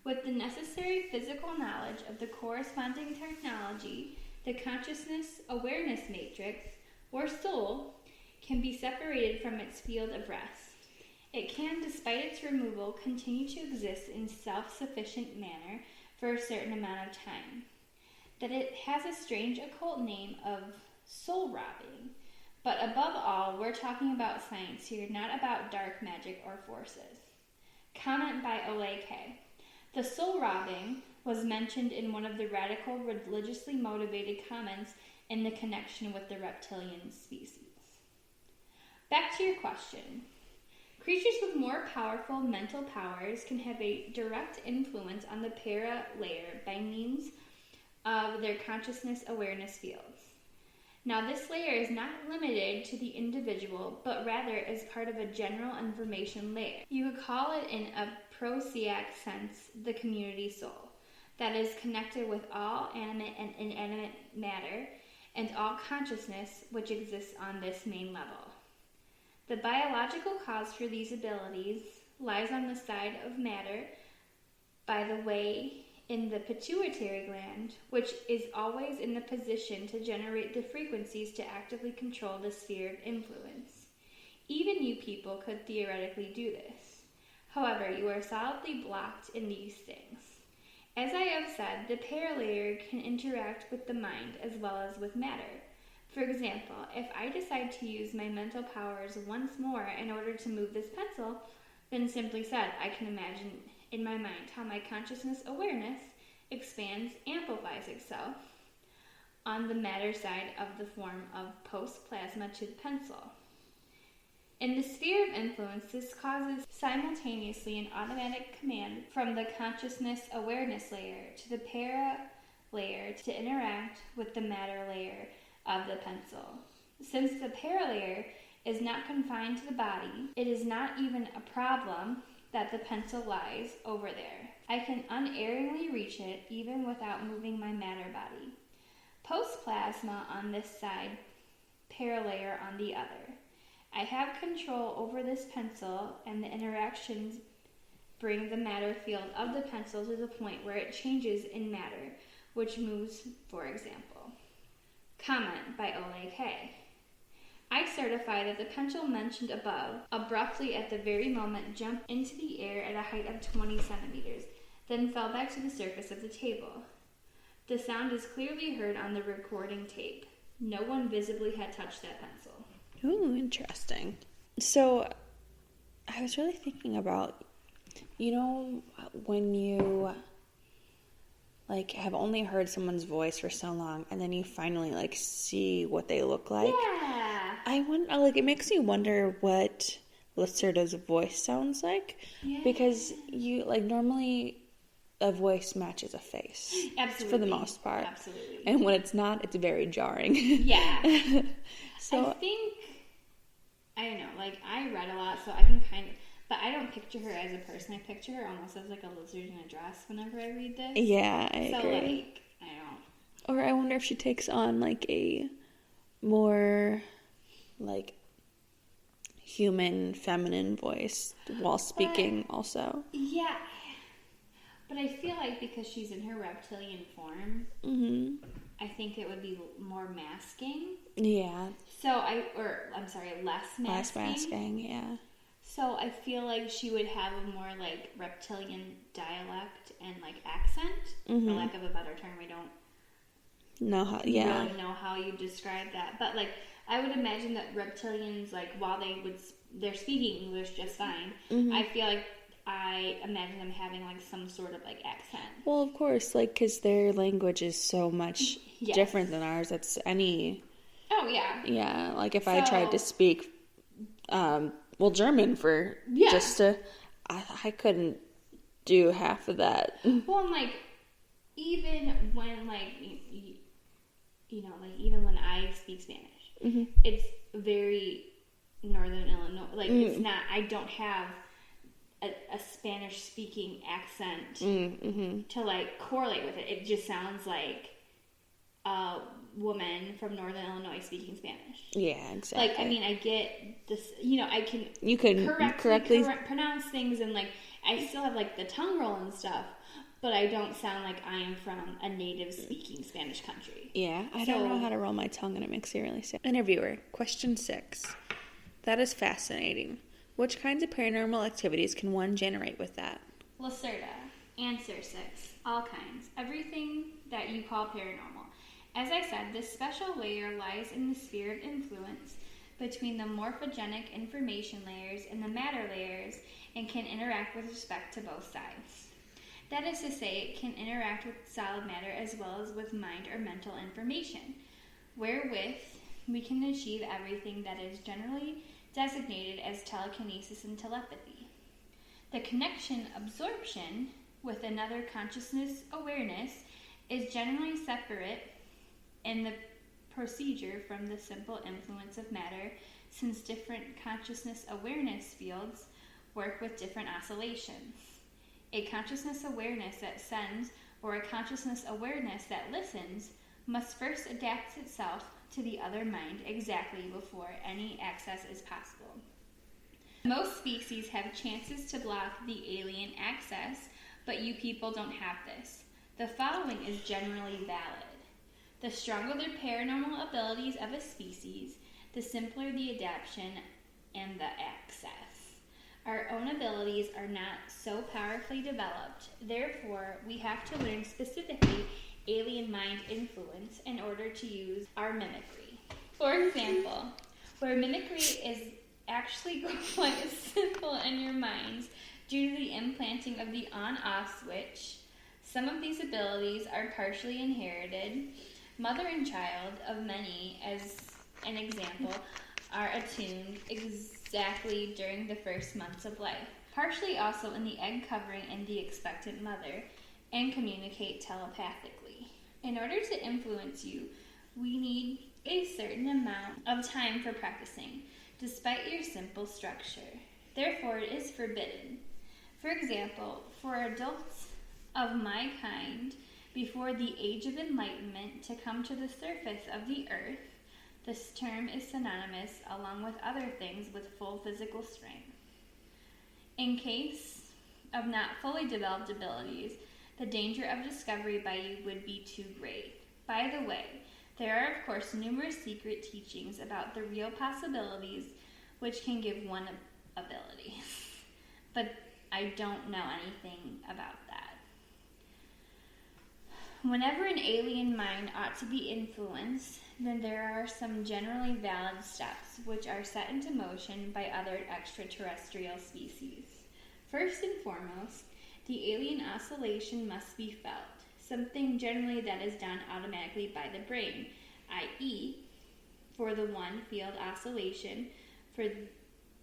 With the necessary physical knowledge of the corresponding technology, the consciousness awareness matrix, or soul, can be separated from its field of rest. It can, despite its removal, continue to exist in self-sufficient manner for a certain amount of time. That it has a strange occult name of soul robbing. But above all, we're talking about science here, not about dark magic or forces. Comment by OAK. The soul robbing was mentioned in one of the radical, religiously motivated comments in the connection with the reptilian species. Back to your question. Creatures with more powerful mental powers can have a direct influence on the para layer by means of their consciousness awareness fields. Now, this layer is not limited to the individual, but rather is part of a general information layer. You could call it, in a prosaic sense, the community soul that is connected with all animate and inanimate matter and all consciousness which exists on this main level. The biological cause for these abilities lies on the side of matter, by the way, in the pituitary gland, which is always in the position to generate the frequencies to actively control the sphere of influence. Even you people could theoretically do this. However, you are solidly blocked in these things. As I have said, the paralayer can interact with the mind as well as with matter. For example, if I decide to use my mental powers once more in order to move this pencil, then simply said, I can imagine in my mind how my consciousness awareness expands, amplifies itself on the matter side of the form of post-plasma to the pencil. In the sphere of influence, this causes simultaneously an automatic command from the consciousness awareness layer to the para layer to interact with the matter layer of the pencil. Since the paralayer is not confined to the body, it is not even a problem that the pencil lies over there. I can unerringly reach it even without moving my matter body. Post-plasma on this side, paralayer on the other. I have control over this pencil, and the interactions bring the matter field of the pencil to the point where it changes in matter, which moves, for example. Comment by OAK. I certify that the pencil mentioned above abruptly at the very moment jumped into the air at a height of 20 centimeters, then fell back to the surface of the table. The sound is clearly heard on the recording tape. No one visibly had touched that pencil. Ooh, interesting. So, I was really thinking about, when you have only heard someone's voice for so long, and then you finally see what they look like. Yeah. I wonder, it makes me wonder what Lacerta's voice sounds like. Yeah. Because you normally a voice matches a face. Absolutely. For the most part. Absolutely. And when it's not, it's very jarring. Yeah. So I think, I don't know, I read a lot, so I can but I don't picture her as a person. I picture her almost as a lizard in a dress whenever I read this. Yeah, I agree. I don't. Or I wonder if she takes on a more human, feminine voice while speaking also. Yeah. But I feel because she's in her reptilian form, I think it would be more masking. Yeah. Less masking. Less masking, yeah. So I feel she would have a more reptilian dialect and accent, for lack of a better term. I don't really know how you describe that, but I would imagine that reptilians while they're speaking English just fine. I feel I imagine them having some sort of accent. Well, of course, because their language is so much different than ours. That's any. Oh yeah. Yeah, if I tried to speak, German for just I couldn't do half of that. Well, and even when, like, you know, like, even when I speak Spanish, it's very Northern Illinois. Like, it's not, I don't have a Spanish-speaking accent to, like, correlate with it. It just sounds like a woman from Northern Illinois speaking Spanish. Yeah, exactly. Like, I mean, I get this, you know, you can correctly pronounce things, and, like, I still have, like, the tongue roll and stuff, but I don't sound like I am from a native speaking Spanish country. Yeah, I don't know how to roll my tongue, and it makes me really sad. Interviewer, question 6. That is fascinating. Which kinds of paranormal activities can one generate with that? Lacerta. Answer 6. All kinds. Everything that you call paranormal. As I said, this special layer lies in the sphere of influence between the morphogenic information layers and the matter layers, and can interact with respect to both sides. That is to say, it can interact with solid matter as well as with mind or mental information, wherewith we can achieve everything that is generally designated as telekinesis and telepathy. The connection absorption with another consciousness awareness is generally separate in the procedure from the simple influence of matter, since different consciousness awareness fields work with different oscillations. A consciousness awareness that sends or a consciousness awareness that listens must first adapt itself to the other mind exactly before any access is possible. Most species have chances to block the alien access, but you people don't have this. The following is generally valid. The stronger the paranormal abilities of a species, the simpler the adaptation and the access. Our own abilities are not so powerfully developed, therefore we have to learn specifically alien mind influence in order to use our mimicry. For example, where mimicry is actually quite simple in your minds due to the implanting of the on-off switch, some of these abilities are partially inherited. Mother and child of many, as an example, are attuned exactly during the first months of life, partially also in the egg covering in the expectant mother, and communicate telepathically. In order to influence you, we need a certain amount of time for practicing, despite your simple structure. Therefore, it is forbidden. For example, for adults of my kind, before the age of enlightenment, to come to the surface of the earth, this term is synonymous, along with other things, with full physical strength. In case of not fully developed abilities, the danger of discovery by you would be too great. By the way, there are of course numerous secret teachings about the real possibilities which can give one ability, but I don't know anything about that. Whenever an alien mind ought to be influenced, then there are some generally valid steps which are set into motion by other extraterrestrial species. First and foremost, the alien oscillation must be felt, something generally that is done automatically by the brain, i.e., for the one field oscillation, for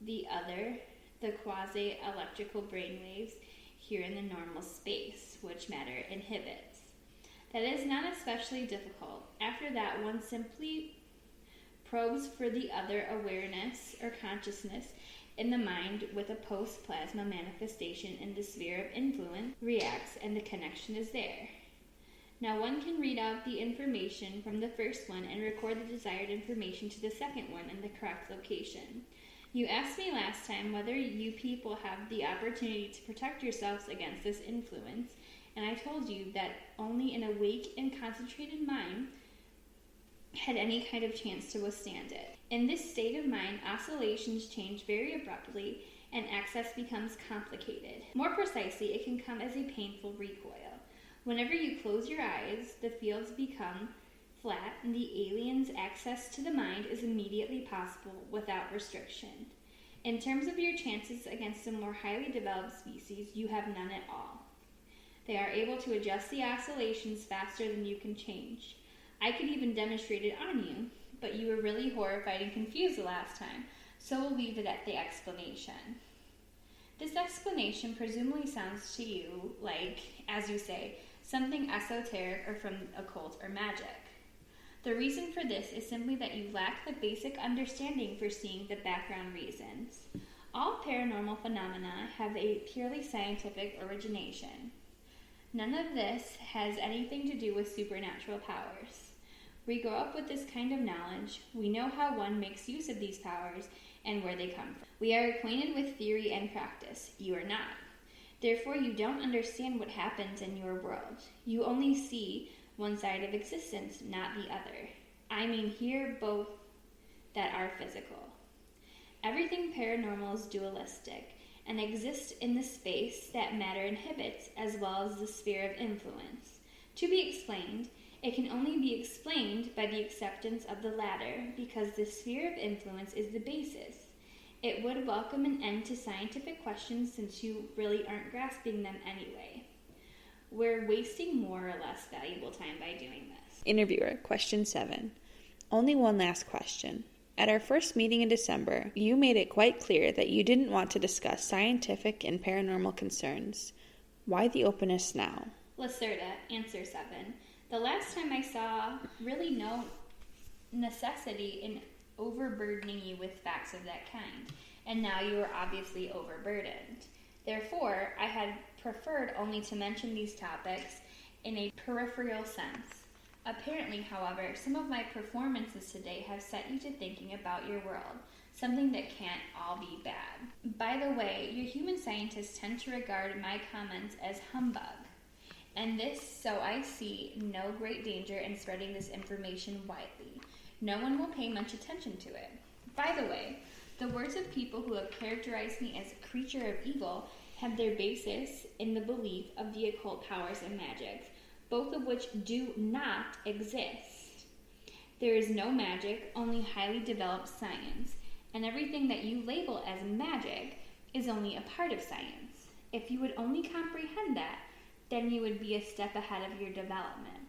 the other the quasi-electrical brainwaves here in the normal space, which matter inhibits. That is not especially difficult. After that, one simply probes for the other awareness or consciousness in the mind with a post-plasma manifestation in the sphere of influence, reacts, and the connection is there. Now one can read out the information from the first one and record the desired information to the second one in the correct location. You asked me last time whether you people have the opportunity to protect yourselves against this influence, and I told you that only an awake and concentrated mind had any kind of chance to withstand it. In this state of mind, oscillations change very abruptly and access becomes complicated. More precisely, it can come as a painful recoil. Whenever you close your eyes, the fields become flat and the alien's access to the mind is immediately possible without restriction. In terms of your chances against a more highly developed species, you have none at all. They are able to adjust the oscillations faster than you can change. I could even demonstrate it on you, but you were really horrified and confused the last time, so we'll leave it at the explanation. This explanation presumably sounds to you like, as you say, something esoteric or from occult or magic. The reason for this is simply that you lack the basic understanding for seeing the background reasons. All paranormal phenomena have a purely scientific origination. None of this has anything to do with supernatural powers. We grow up with this kind of knowledge. We know how one makes use of these powers and where they come from. We are acquainted with theory and practice. You are not. Therefore, you don't understand what happens in your world. You only see one side of existence, not the other. I mean here both that are physical. Everything paranormal is dualistic and exists in the space that matter inhibits as well as the sphere of influence. To be explained, it can only be explained by the acceptance of the latter because the sphere of influence is the basis. It would welcome an end to scientific questions since you really aren't grasping them anyway. We're wasting more or less valuable time by doing this. Interviewer, question 7. Only one last question. At our first meeting in December, you made it quite clear that you didn't want to discuss scientific and paranormal concerns. Why the openness now? Lacerta, answer 7. The last time I saw really no necessity in overburdening you with facts of that kind, and now you are obviously overburdened. Therefore, I had preferred only to mention these topics in a peripheral sense. Apparently, however, some of my performances today have set you to thinking about your world, something that can't all be bad. By the way, your human scientists tend to regard my comments as humbug, and this so I see no great danger in spreading this information widely. No one will pay much attention to it. By the way, the words of people who have characterized me as a creature of evil have their basis in the belief of the occult powers and magic, both of which do not exist. There is no magic, only highly developed science, and everything that you label as magic is only a part of science. If you would only comprehend that, then you would be a step ahead of your development.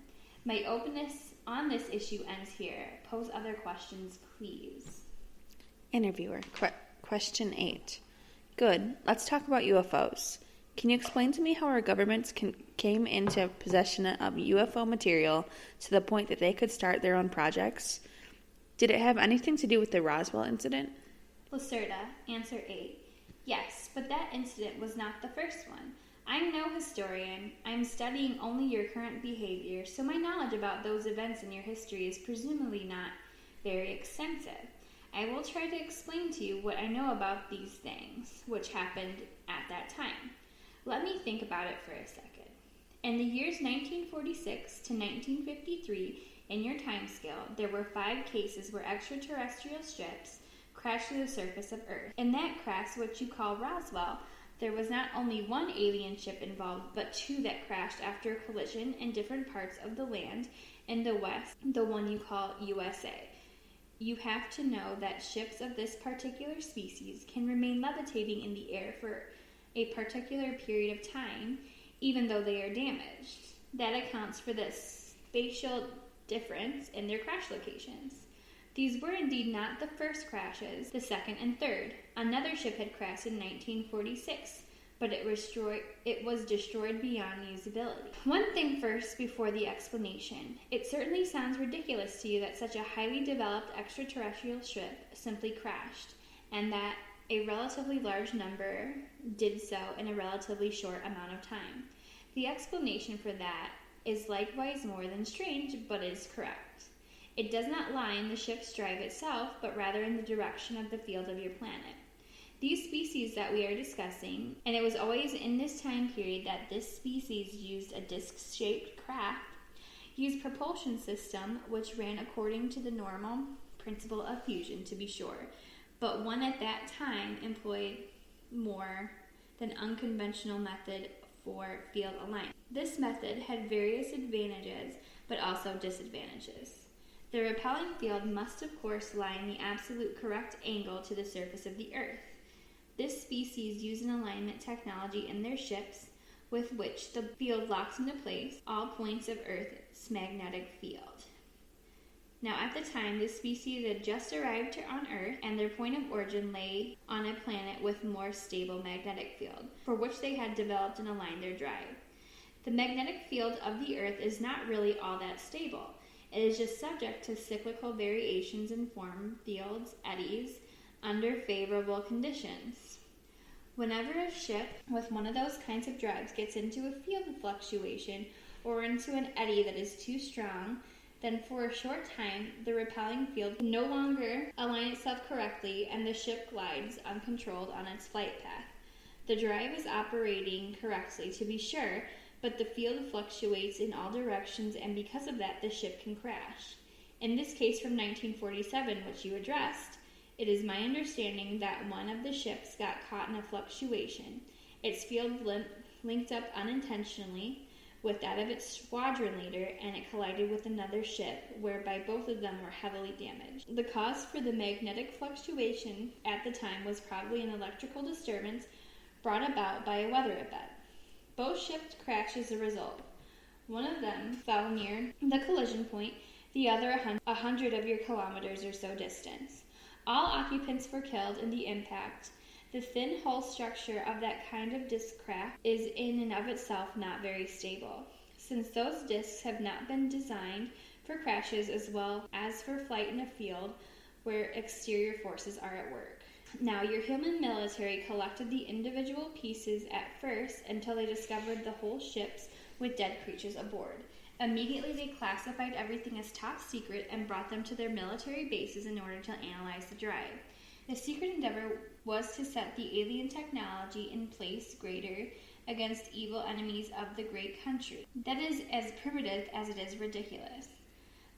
My openness on this issue ends here. Pose other questions, please. Interviewer, question 8. Good. Let's talk about UFOs. Can you explain to me how our governments came into possession of UFO material to the point that they could start their own projects? Did it have anything to do with the Roswell incident? Lacerta, answer 8. Yes, but that incident was not the first one. I'm no historian. I'm studying only your current behavior, so my knowledge about those events in your history is presumably not very extensive. I will try to explain to you what I know about these things, which happened at that time. Let me think about it for a second. In the years 1946 to 1953, in your time scale, there were 5 cases where extraterrestrial ships crashed to the surface of Earth. In that crash, which you call Roswell, there was not only 1 alien ship involved, but 2 that crashed after a collision in different parts of the land in the West, the one you call USA. You have to know that ships of this particular species can remain levitating in the air for a particular period of time, even though they are damaged. That accounts for the spatial difference in their crash locations. These were indeed not the first crashes, the second and third. Another ship had crashed in 1946, but it was destroyed beyond usability. One thing first before the explanation. It certainly sounds ridiculous to you that such a highly developed extraterrestrial ship simply crashed, and that a relatively large number did so in a relatively short amount of time. The explanation for that is likewise more than strange, but is correct. It does not lie in the ship's drive itself, but rather in the direction of the field of your planet. These species that we are discussing, and it was always in this time period that this species used a disc-shaped craft, used propulsion system which ran according to the normal principle of fusion, to be sure, but one at that time employed more than unconventional method for field alignment. This method had various advantages, but also disadvantages. The repelling field must of course lie in the absolute correct angle to the surface of the Earth. This species used an alignment technology in their ships with which the field locks into place all points of Earth's magnetic field. Now at the time, this species had just arrived on Earth, and their point of origin lay on a planet with more stable magnetic field, for which they had developed and aligned their drive. The magnetic field of the Earth is not really all that stable. It is just subject to cyclical variations in form, fields, eddies, under favorable conditions. Whenever a ship with one of those kinds of drives gets into a field fluctuation or into an eddy that is too strong, then for a short time the repelling field can no longer align itself correctly and the ship glides uncontrolled on its flight path. The drive is operating correctly, to be sure, but the field fluctuates in all directions, and because of that, the ship can crash. In this case from 1947, which you addressed, it is my understanding that one of the ships got caught in a fluctuation. Its field linked up unintentionally with that of its squadron leader, and it collided with another ship, whereby both of them were heavily damaged. The cause for the magnetic fluctuation at the time was probably an electrical disturbance brought about by a weather event. Both ships crashed as a result. One of them fell near the collision point, the other 100 of your kilometers or so distance. All occupants were killed in the impact. The thin hull structure of that kind of disc craft is in and of itself not very stable, since those discs have not been designed for crashes as well as for flight in a field where exterior forces are at work. Now, your human military collected the individual pieces at first until they discovered the whole ships with dead creatures aboard. Immediately, they classified everything as top secret and brought them to their military bases in order to analyze the drive. The secret endeavor was to set the alien technology in place greater against evil enemies of the great country. That is as primitive as it is ridiculous.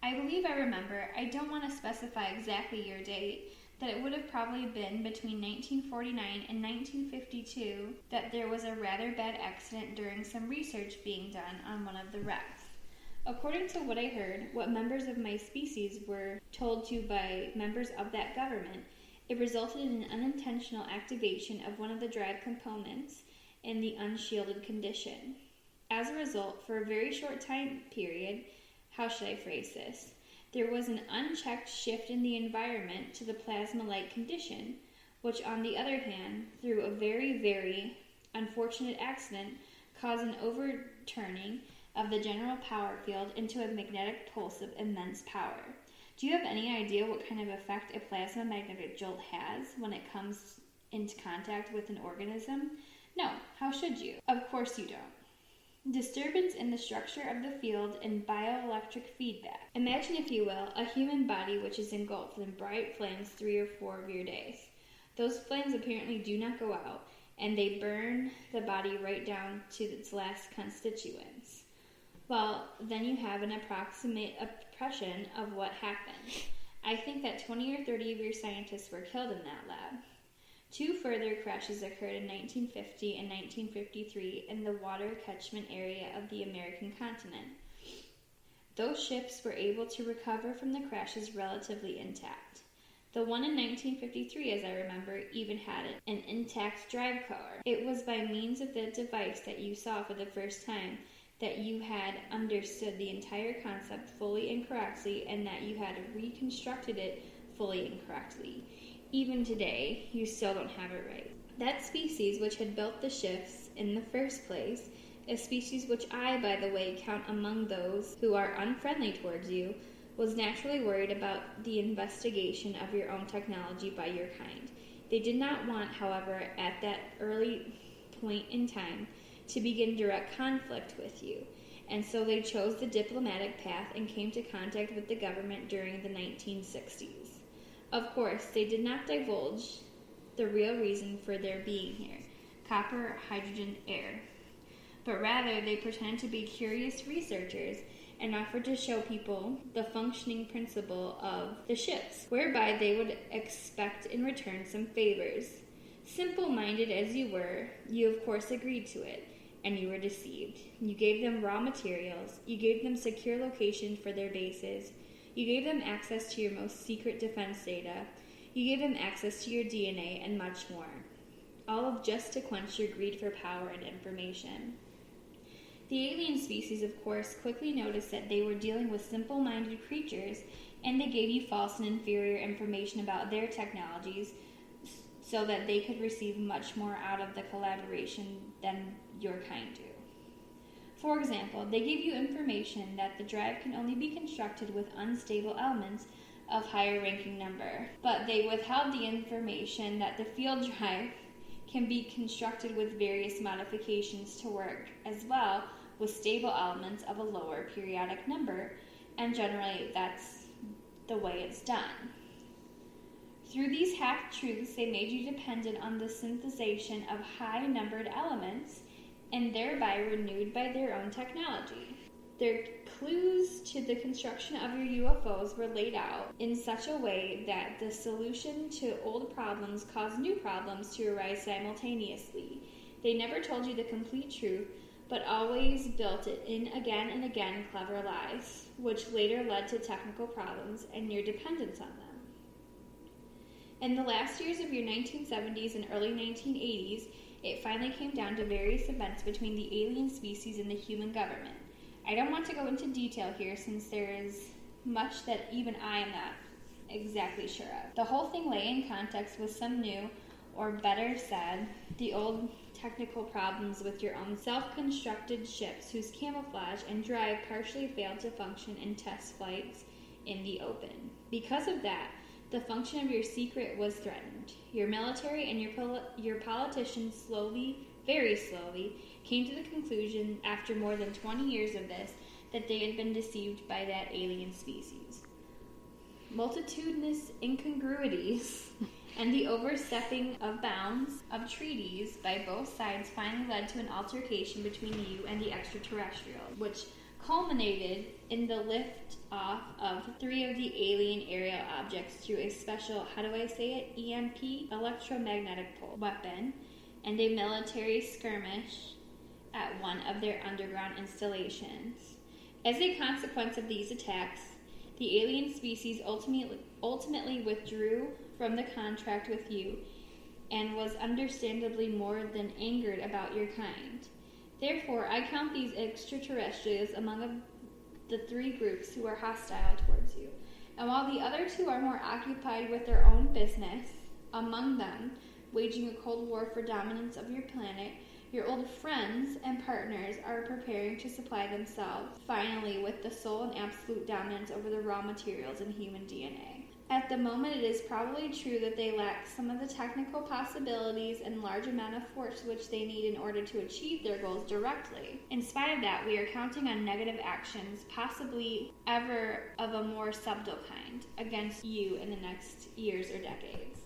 I believe I remember, I don't want to specify exactly your date, that it would have probably been between 1949 and 1952 that there was a rather bad accident during some research being done on one of the wrecks. According to what I heard, what members of my species were told to by members of that government, it resulted in an unintentional activation of one of the drive components in the unshielded condition. As a result, for a very short time period, how should I phrase this? There was an unchecked shift in the environment to the plasma-like condition, which on the other hand, through a very, very unfortunate accident, caused an overturning of the general power field into a magnetic pulse of immense power. Do you have any idea what kind of effect a plasma magnetic jolt has when it comes into contact with an organism? No, how should you? Of course you don't. Disturbance in the structure of the field and bioelectric feedback. Imagine, if you will, a human body which is engulfed in bright flames 3 or 4 of your days. Those flames apparently do not go out, and they burn the body right down to its last constituents. Well, then you have an approximate impression of what happened. I think that 20 or 30 of your scientists were killed in that lab. 2 further crashes occurred in 1950 and 1953 in the water catchment area of the American continent. Those ships were able to recover from the crashes relatively intact. The one in 1953, as I remember, even had an intact drive core. It was by means of the device that you saw for the first time that you had understood the entire concept fully and correctly, and that you had reconstructed it fully and correctly. Even today, you still don't have it right. That species which had built the ships in the first place, a species which I, by the way, count among those who are unfriendly towards you, was naturally worried about the investigation of your own technology by your kind. They did not want, however, at that early point in time, to begin direct conflict with you, and so they chose the diplomatic path and came to contact with the government during the 1960s. Of course, they did not divulge the real reason for their being here, copper, hydrogen, air, but rather they pretended to be curious researchers and offered to show people the functioning principle of the ships, whereby they would expect in return some favors. Simple-minded as you were, you of course agreed to it, and you were deceived. You gave them raw materials, you gave them secure locations for their bases, you gave them access to your most secret defense data, you gave them access to your DNA, and much more. All of just to quench your greed for power and information. The alien species, of course, quickly noticed that they were dealing with simple-minded creatures, and they gave you false and inferior information about their technologies so that they could receive much more out of the collaboration than your kind do. For example, they give you information that the drive can only be constructed with unstable elements of higher ranking number, but they withheld the information that the field drive can be constructed with various modifications to work as well with stable elements of a lower periodic number, and generally that's the way it's done. Through these half-truths, they made you dependent on the synthesization of high-numbered elements and thereby renewed by their own technology. Their clues to the construction of your UFOs were laid out in such a way that the solution to old problems caused new problems to arise simultaneously. They never told you the complete truth, but always built it in again and again clever lies, which later led to technical problems and your dependence on them. In the last years of your 1970s and early 1980s, it finally came down to various events between the alien species and the human government. I don't want to go into detail here since there is much that even I am not exactly sure of. The whole thing lay in context with some new, or better said, the old technical problems with your own self-constructed ships whose camouflage and drive partially failed to function in test flights in the open. Because of that, the function of your secret was threatened. Your military and your politicians very slowly, came to the conclusion after more than 20 years of this that they had been deceived by that alien species. Multitudinous incongruities and the overstepping of bounds of treaties by both sides finally led to an altercation between you and the extraterrestrial, which culminated in the lift-off of 3 of the alien aerial objects through a special, EMP, electromagnetic pole weapon, and a military skirmish at one of their underground installations. As a consequence of these attacks, the alien species ultimately withdrew from the contract with you and was understandably more than angered about your kind. Therefore, I count these extraterrestrials among the 3 groups who are hostile towards you. And while the other 2 are more occupied with their own business, among them, waging a cold war for dominance of your planet, your old friends and partners are preparing to supply themselves, finally, with the sole and absolute dominance over the raw materials in human DNA. At the moment, it is probably true that they lack some of the technical possibilities and large amount of force which they need in order to achieve their goals directly. In spite of that, we are counting on negative actions, possibly ever of a more subtle kind, against you in the next years or decades.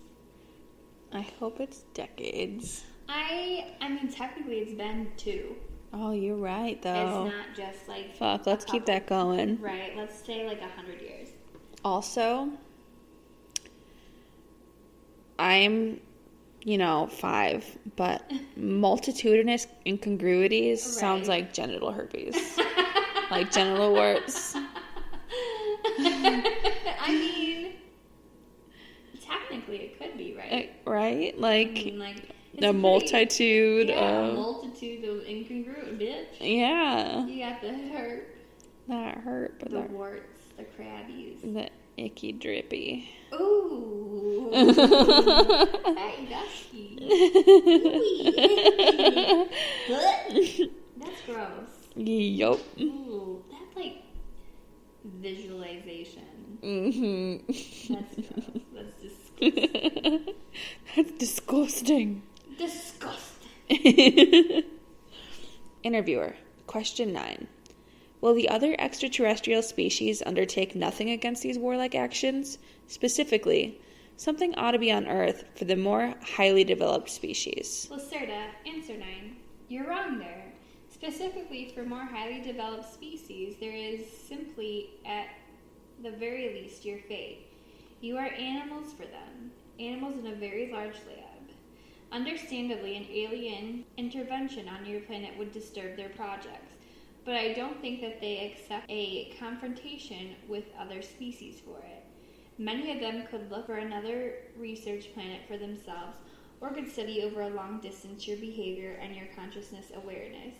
I hope it's decades. I mean, technically it's been 2. Oh, you're right, though. It's not just like... Fuck, let's keep that going. Right, let's say like 100 years. Also, I'm, 5, but multitudinous incongruities sounds like genital herpes. Like genital warts. I mean, technically it could be, right? Right? Like, I mean, like a multitude of... multitude of incongruent, bitch. Yeah. You got the herp. That hurt, but the warts, the crabbies. The icky drippy. Ooh. Hey, dusty. That's gross. Yup. Ooh, that's like visualization. Mm-hmm. That's gross. That's disgusting. That's disgusting. Interviewer. Question 9. Will the other extraterrestrial species undertake nothing against these warlike actions? Specifically, something ought to be on Earth for the more highly developed species. Lacerta, answer 9. You're wrong there. Specifically for more highly developed species, there is simply, at the very least, your fate. You are animals for them. Animals in a very large lab. Understandably, an alien intervention on your planet would disturb their projects, but I don't think that they accept a confrontation with other species for it. Many of them could look for another research planet for themselves, or could study over a long distance your behavior and your consciousness awareness,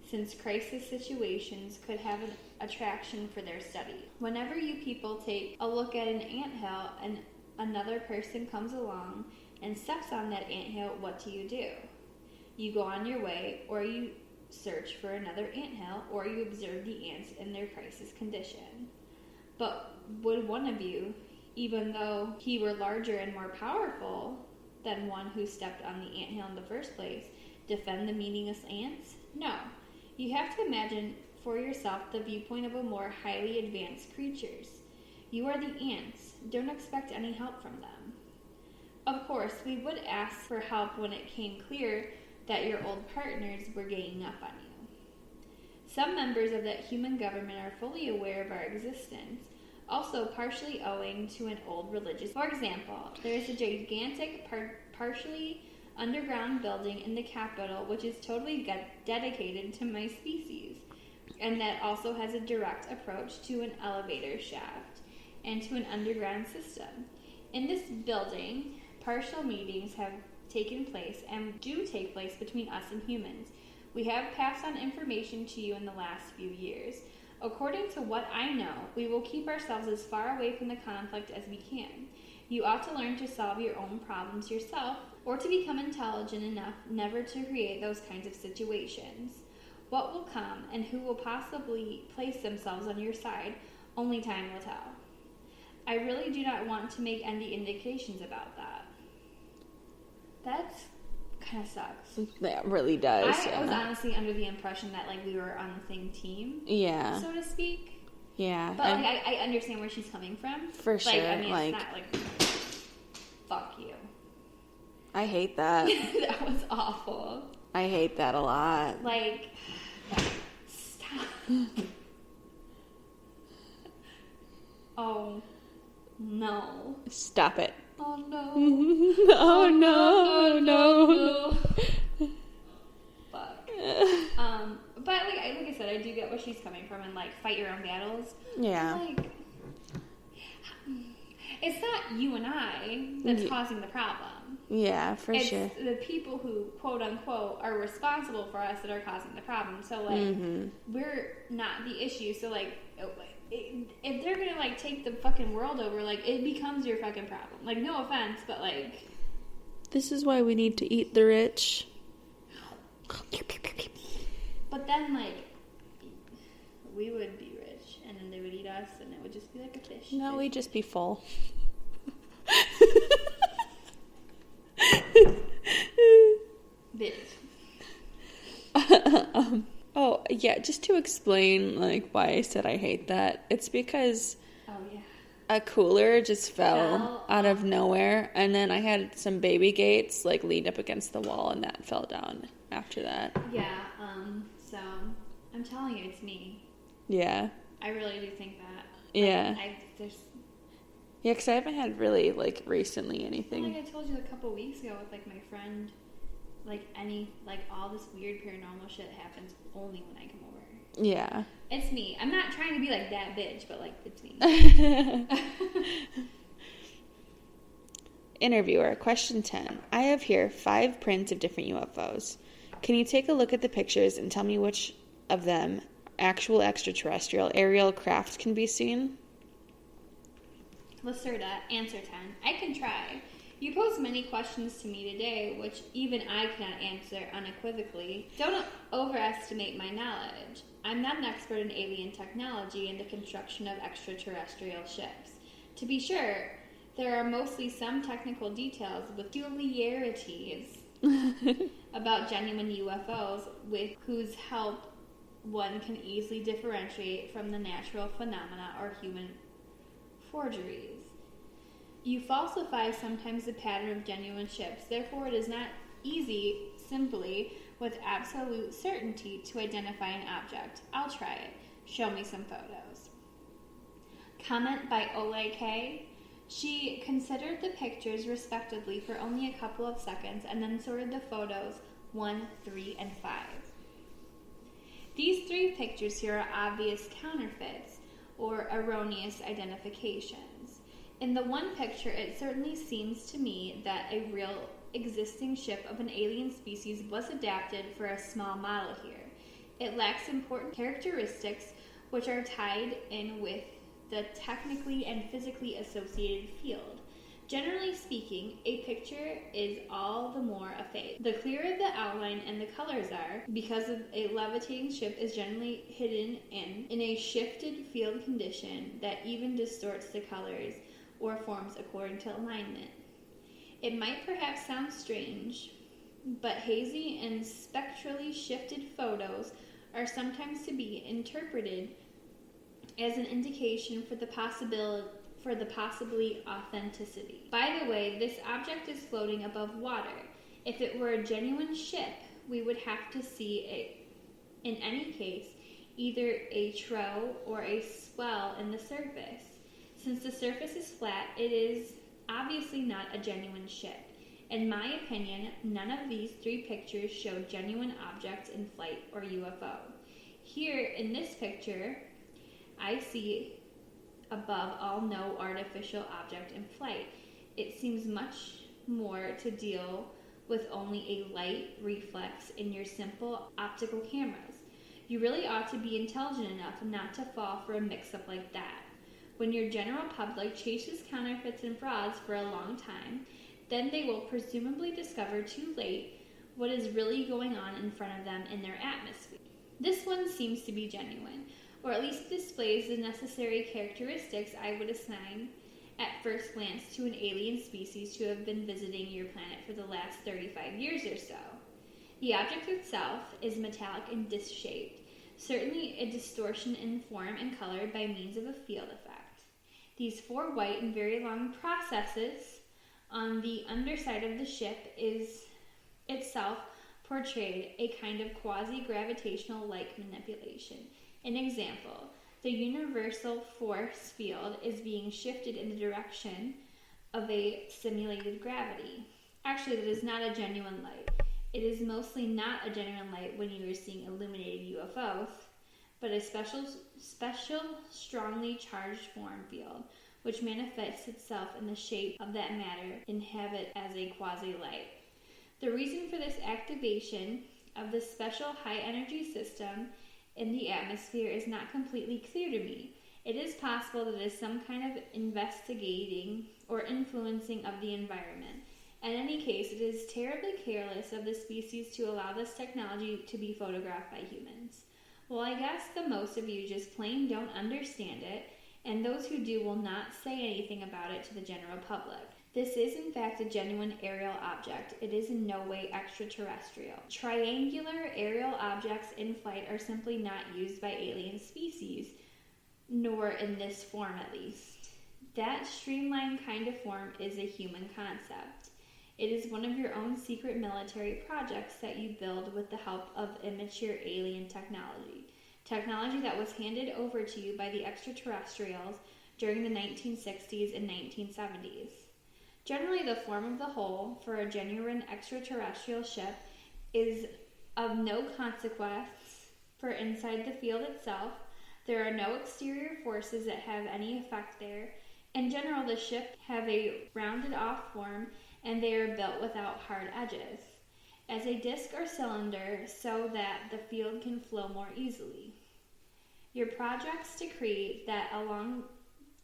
since crisis situations could have an attraction for their study. Whenever you people take a look at an anthill and another person comes along and steps on that anthill, what do? You go on your way, or you search for another anthill, or you observe the ants in their crisis condition. But would one of you, even though he were larger and more powerful than one who stepped on the anthill in the first place, defend the meaningless ants? No. You have to imagine for yourself the viewpoint of a more highly advanced creatures. You are the ants. Don't expect any help from them. Of course, we would ask for help when it came clear that your old partners were ganging up on you. Some members of that human government are fully aware of our existence, also partially owing to an old religious. For example, there is a gigantic, partially underground building in the capital which is totally dedicated to my species, and that also has a direct approach to an elevator shaft and to an underground system. In this building, partial meetings have taken place and do take place between us and humans. We have passed on information to you in the last few years. According to what I know, we will keep ourselves as far away from the conflict as we can. You ought to learn to solve your own problems yourself, or to become intelligent enough never to create those kinds of situations. What will come and who will possibly place themselves on your side, only time will tell. I really do not want to make any indications about that. That kind of sucks. That really does. I was honestly under the impression that like we were on the same team, so to speak. Yeah. But like, I understand where she's coming from. For sure. Like, I mean, it's not like, fuck you. I hate that. That was awful. I hate that a lot. Like, stop. Oh, no. Stop it. Oh, no. Oh, no. Fuck. But like I said, I do get where she's coming from, and like fight your own battles. Yeah. Like, it's not you and I that's causing the problem. Yeah, for sure. It's the people who, quote unquote, are responsible for us that are causing the problem. So like, we're not the issue. So like, if they're gonna like take the fucking world over, like it becomes your fucking problem. Like, no offense, but like, this is why we need to eat the rich. But then like, we would be rich, and then they would eat us, and it would just be like a fish. No, we'd just be full. Bitch. Oh, yeah, just to explain, like, why I said I hate that. It's because a cooler just fell out of nowhere, and then I had some baby gates, like, leaned up against the wall, and that fell down after that. Yeah, so, I'm telling you, it's me. Yeah. I really do think that. Yeah. There's... Yeah, because I haven't had really, like, recently anything. Like I told you a couple weeks ago with, like, my friend... all this weird paranormal shit happens only when I come over. Yeah. It's me. I'm not trying to be like that bitch, but like, it's me. Interviewer, question 10. I have here 5 prints of different UFOs. Can you take a look at the pictures and tell me which of them actual extraterrestrial aerial craft can be seen? Lacerta, answer 10. I can try. You posed many questions to me today, which even I cannot answer unequivocally. Don't overestimate my knowledge. I'm not an expert in alien technology and the construction of extraterrestrial ships. To be sure, there are mostly some technical details with peculiarities about genuine UFOs with whose help one can easily differentiate from the natural phenomena or human forgeries. You falsify sometimes the pattern of genuine ships, therefore it is not easy, simply, with absolute certainty to identify an object. I'll try it. Show me some photos. Comment by Ole K. She considered the pictures respectively for only a couple of seconds and then sorted the photos 1, 3, and 5. These 3 pictures here are obvious counterfeits or erroneous identifications. In the one picture, it certainly seems to me that a real existing ship of an alien species was adapted for a small model here. It lacks important characteristics which are tied in with the technically and physically associated field. Generally speaking, a picture is all the more a fake. The clearer the outline and the colors are, because of a levitating ship is generally hidden in a shifted field condition that even distorts the colors or forms according to alignment. It might perhaps sound strange, but hazy and spectrally shifted photos are sometimes to be interpreted as an indication for the possibly authenticity. By the way, this object is floating above water. If it were a genuine ship, we would have to see it, in any case, either a trough or a swell in the surface. Since the surface is flat, it is obviously not a genuine ship. In my opinion, none of these three pictures show genuine objects in flight or UFO. Here, in this picture, I see above all no artificial object in flight. It seems much more to deal with only a light reflex in your simple optical cameras. You really ought to be intelligent enough not to fall for a mix-up like that. When your general public chases counterfeits and frauds for a long time, then they will presumably discover too late what is really going on in front of them in their atmosphere. This one seems to be genuine, or at least displays the necessary characteristics I would assign at first glance to an alien species to have been visiting your planet for the last 35 years or so. The object itself is metallic and disc-shaped, certainly a distortion in form and color by means of a field effect. These four white and very long processes on the underside of the ship is itself portrayed a kind of quasi-gravitational-like manipulation. An example, the universal force field is being shifted in the direction of a simulated gravity. Actually, that is not a genuine light. It is mostly not a genuine light when you are seeing illuminated UFOs, but a special strongly charged form field, which manifests itself in the shape of that matter inhabit as a quasi-light. The reason for this activation of this special high-energy system in the atmosphere is not completely clear to me. It is possible that it is some kind of investigating or influencing of the environment. In any case, it is terribly careless of the species to allow this technology to be photographed by humans. Well, I guess the most of you just plain don't understand it, and those who do will not say anything about it to the general public. This is in fact a genuine aerial object. It is in no way extraterrestrial. Triangular aerial objects in flight are simply not used by alien species, nor in this form at least. That streamlined kind of form is a human concept. It is one of your own secret military projects that you build with the help of immature alien technology. Technology that was handed over to you by the extraterrestrials during the 1960s and 1970s. Generally, the form of the hull for a genuine extraterrestrial ship is of no consequence, for inside the field itself, there are no exterior forces that have any effect there. In general, the ship have a rounded off form and they are built without hard edges, as a disc or cylinder so that the field can flow more easily. Your projects to create that along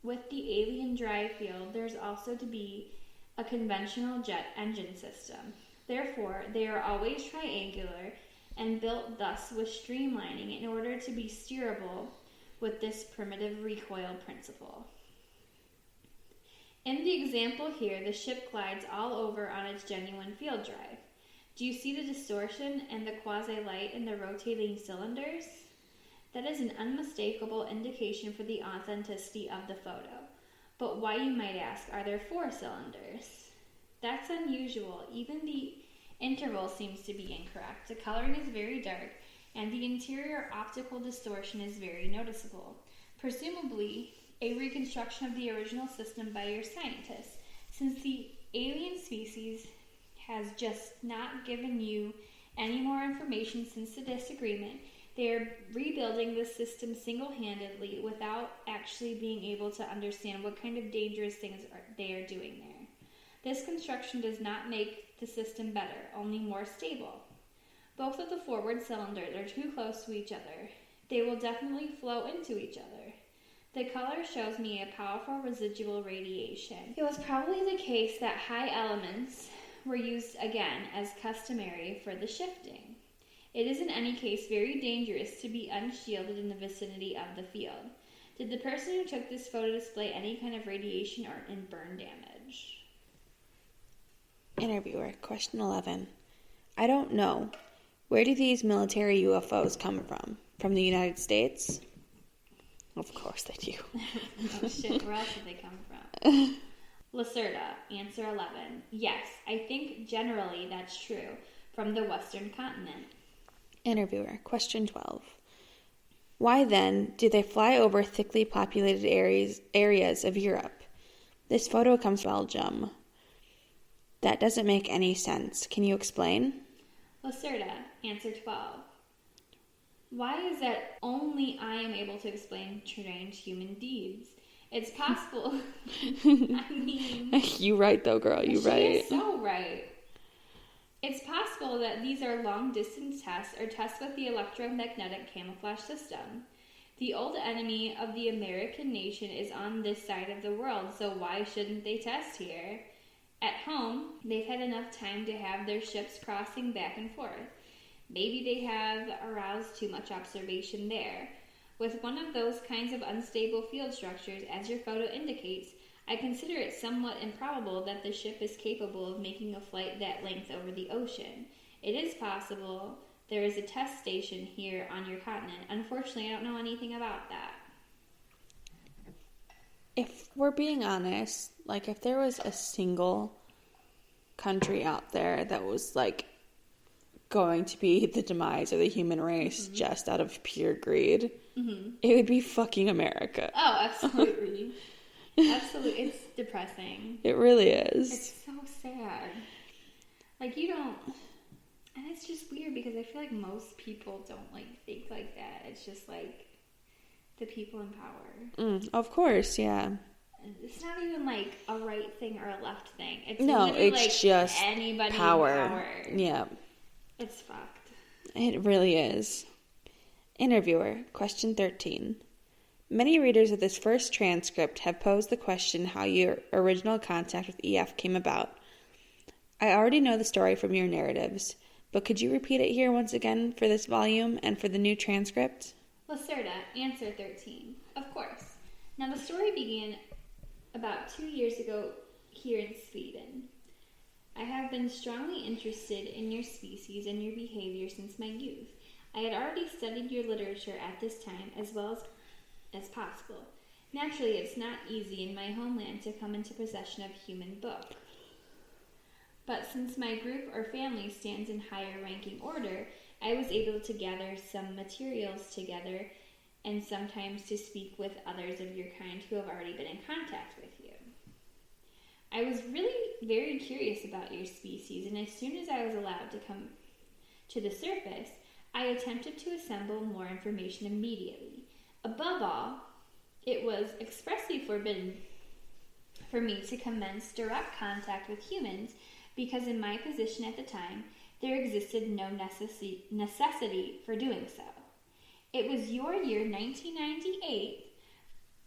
with the alien drive field, there's also to be a conventional jet engine system. Therefore, they are always triangular and built thus with streamlining in order to be steerable with this primitive recoil principle. In the example here, the ship glides all over on its genuine field drive. Do you see the distortion and the quasi-light in the rotating cylinders? That is an unmistakable indication for the authenticity of the photo. But why, you might ask, are there 4 cylinders? That's unusual. Even the interval seems to be incorrect. The coloring is very dark, and the interior optical distortion is very noticeable. Presumably, a reconstruction of the original system by your scientists, since the alien species has just not given you any more information since the disagreement. They are rebuilding the system single-handedly without actually being able to understand what kind of dangerous things they are doing there. This construction does not make the system better, only more stable. Both of the forward cylinders are too close to each other. They will definitely flow into each other. The color shows me a powerful residual radiation. It was probably the case that high elements were used again as customary for the shifting. It is in any case very dangerous to be unshielded in the vicinity of the field. Did the person who took this photo display any kind of radiation or burn damage? Interviewer, question 11. I don't know. Where do these military UFOs come from? From the United States? Of course they do. Oh shit, where else did they come from? Lacerta, answer 11. Yes, I think generally that's true. From the Western continent. Interviewer, question 12. Why then do they fly over thickly populated areas of Europe? This photo comes from Belgium. That doesn't make any sense. Can you explain? Lacerta, answer 12. Why is that only I am able to explain strange human deeds? It's possible. I mean... You right, though, girl. You right. She is so right. It's possible that these are long-distance tests or tests with the electromagnetic camouflage system. The old enemy of the American nation is on this side of the world, so why shouldn't they test here? At home, they've had enough time to have their ships crossing back and forth. Maybe they have aroused too much observation there. With one of those kinds of unstable field structures, as your photo indicates, I consider it somewhat improbable that the ship is capable of making a flight that length over the ocean. It is possible there is a test station here on your continent. Unfortunately, I don't know anything about that. If we're being honest, like if there was a single country out there that was like going to be the demise of the human race just out of pure greed, it would be fucking America. Oh, absolutely. Absolutely. It's depressing. It really is. It's so sad. Like, you don't... And it's just weird because I feel like most people don't, like, think like that. It's just, like, the people in power. Of course, yeah. It's not even, like, a right thing or a left thing. It's it's like just anybody power. in power. Yeah. It's fucked. It really is. Interviewer, question 13. Many readers of this first transcript have posed the question how your original contact with EF came about. I already know the story from your narratives, but could you repeat it here once again for this volume and for the new transcript? Lacerta, answer 13. Of course. Now the story began about 2 years ago here in Sweden. I have been strongly interested in your species and your behavior since my youth. I had already studied your literature at this time as well as possible. Naturally, it's not easy in my homeland to come into possession of human book. But since my group or family stands in higher ranking order, I was able to gather some materials together and sometimes to speak with others of your kind who have already been in contact with you. I was really very curious about your species, and as soon as I was allowed to come to the surface, I attempted to assemble more information immediately. Above all, it was expressly forbidden for me to commence direct contact with humans because in my position at the time, there existed no necessity for doing so. It was your year 1998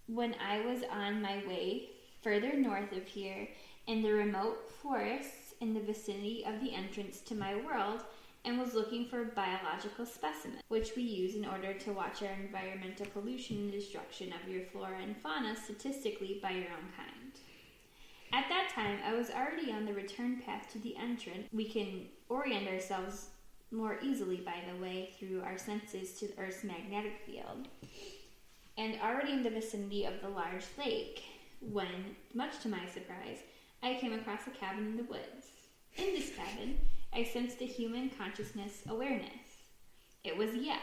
when I was on my way further north of here in the remote forests in the vicinity of the entrance to my world and was looking for biological specimens, which we use in order to watch our environmental pollution and destruction of your flora and fauna statistically by your own kind. At that time, I was already on the return path to the entrance. We can orient ourselves more easily, by the way, through our senses to the Earth's magnetic field, and already in the vicinity of the large lake, when, much to my surprise, I came across a cabin in the woods. In this cabin, I sensed a human consciousness awareness. It was Yef.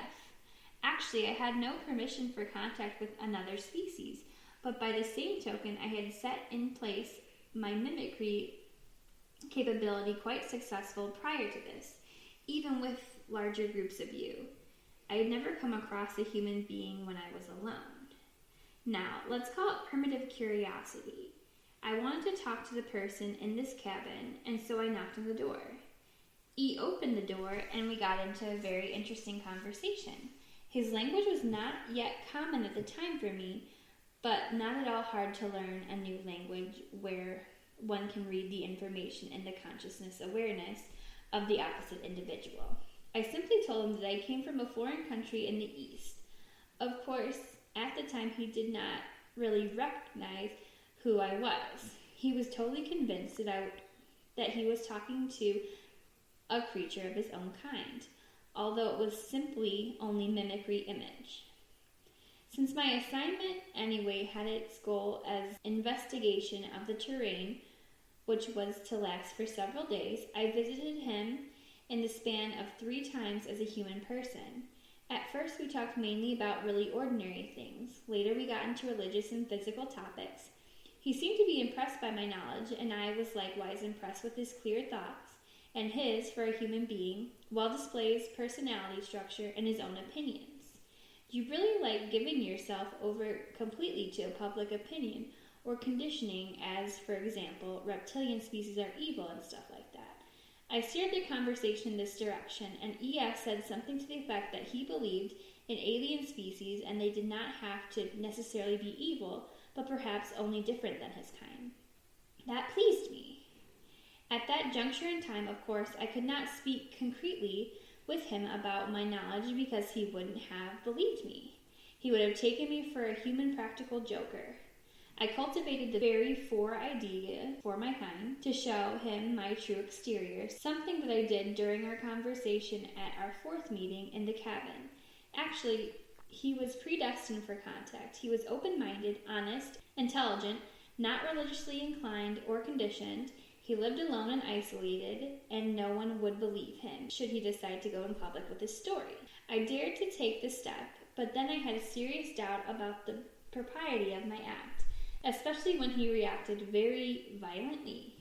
Actually, I had no permission for contact with another species, but by the same token, I had set in place my mimicry capability quite successful prior to this, even with larger groups of you. I had never come across a human being when I was alone. Now, let's call it primitive curiosity. I wanted to talk to the person in this cabin, and so I knocked on the door. He opened the door, and we got into a very interesting conversation. His language was not yet common at the time for me, but not at all hard to learn a new language where one can read the information and the consciousness awareness of the opposite individual. I simply told him that I came from a foreign country in the East. Of course, at the time he did not really recognize who I was. He was totally convinced that he was talking to a creature of his own kind, although it was simply only mimicry image. Since my assignment anyway had its goal as investigation of the terrain, which was to last for several days, I visited him in the span of 3 times as a human person. At first we talked mainly about really ordinary things. Later we got into religious and physical topics. He seemed to be impressed by my knowledge, and I was likewise impressed with his clear thoughts, and his, for a human being, well-displayed personality structure and his own opinions. You really like giving yourself over completely to a public opinion or conditioning as, for example, reptilian species are evil and stuff like that. I steered the conversation in this direction, and EF said something to the effect that he believed in alien species and they did not have to necessarily be evil, but perhaps only different than his kind. That pleased me. At that juncture in time, of course, I could not speak concretely with him about my knowledge because he wouldn't have believed me. He would have taken me for a human practical joker. I cultivated the very idea for my kind to show him my true exterior, something that I did during our conversation at our 4th meeting in the cabin. Actually, he was predestined for contact. He was open-minded, honest, intelligent, not religiously inclined or conditioned. He lived alone and isolated, and no one would believe him should he decide to go in public with his story. I dared to take the step, but then I had a serious doubt about the propriety of my act, especially when he reacted very violently.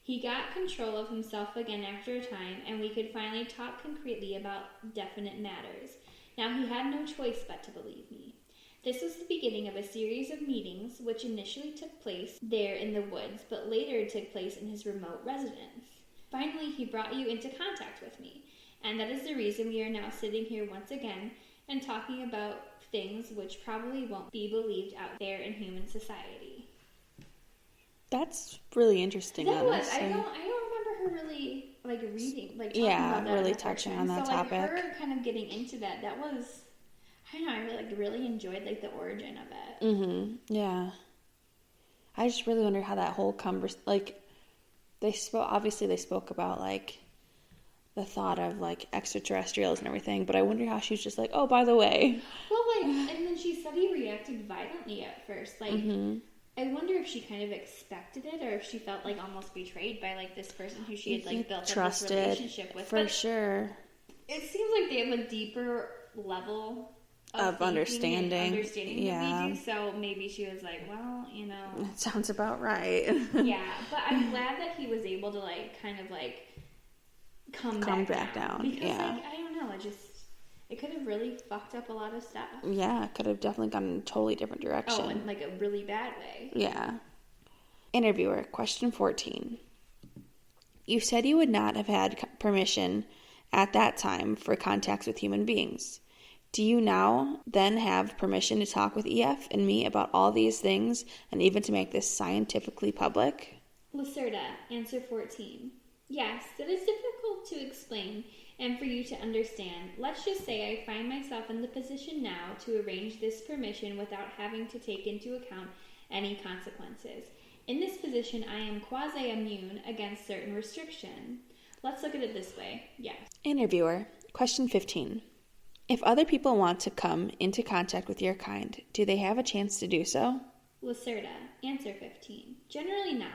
He got control of himself again after a time, and we could finally talk concretely about definite matters. Now he had no choice but to believe me. This was the beginning of a series of meetings which initially took place there in the woods, but later took place in his remote residence. Finally, he brought you into contact with me, and that is the reason we are now sitting here once again and talking about things which probably won't be believed out there in human society. That's really interesting. That was. I don't remember her really reading, talking about that. Really touching on that topic. Her kind of getting into that. That was. I don't know. I really enjoyed the origin of it. Mm-hmm. Yeah. I just really wonder how that whole they spoke about the thought of extraterrestrials and everything, but I wonder how she was just oh, by the way. Well, and then she said he reacted violently at first. Mm-hmm. I wonder if she kind of expected it, or if she felt almost betrayed by this person who she had built trusted, up this relationship with. For sure. It seems like they have a deeper level of understanding. Yeah. Than we do, so maybe she was well, That sounds about right. Yeah, but I'm glad that he was able to come back down. Because I don't know, it could have really fucked up a lot of stuff. Yeah, it could have definitely gone in a totally different direction. Oh, in a really bad way. Yeah. Interviewer, question 14. You said you would not have had permission at that time for contacts with human beings. Do you now then have permission to talk with EF and me about all these things and even to make this scientifically public? Lacerta, answer 14. Yes, it is difficult to explain and for you to understand. Let's just say I find myself in the position now to arrange this permission without having to take into account any consequences. In this position, I am quasi-immune against certain restriction. Let's look at it this way. Yes. Interviewer, question 15. If other people want to come into contact with your kind, do they have a chance to do so? Lacerta, answer 15. Generally not.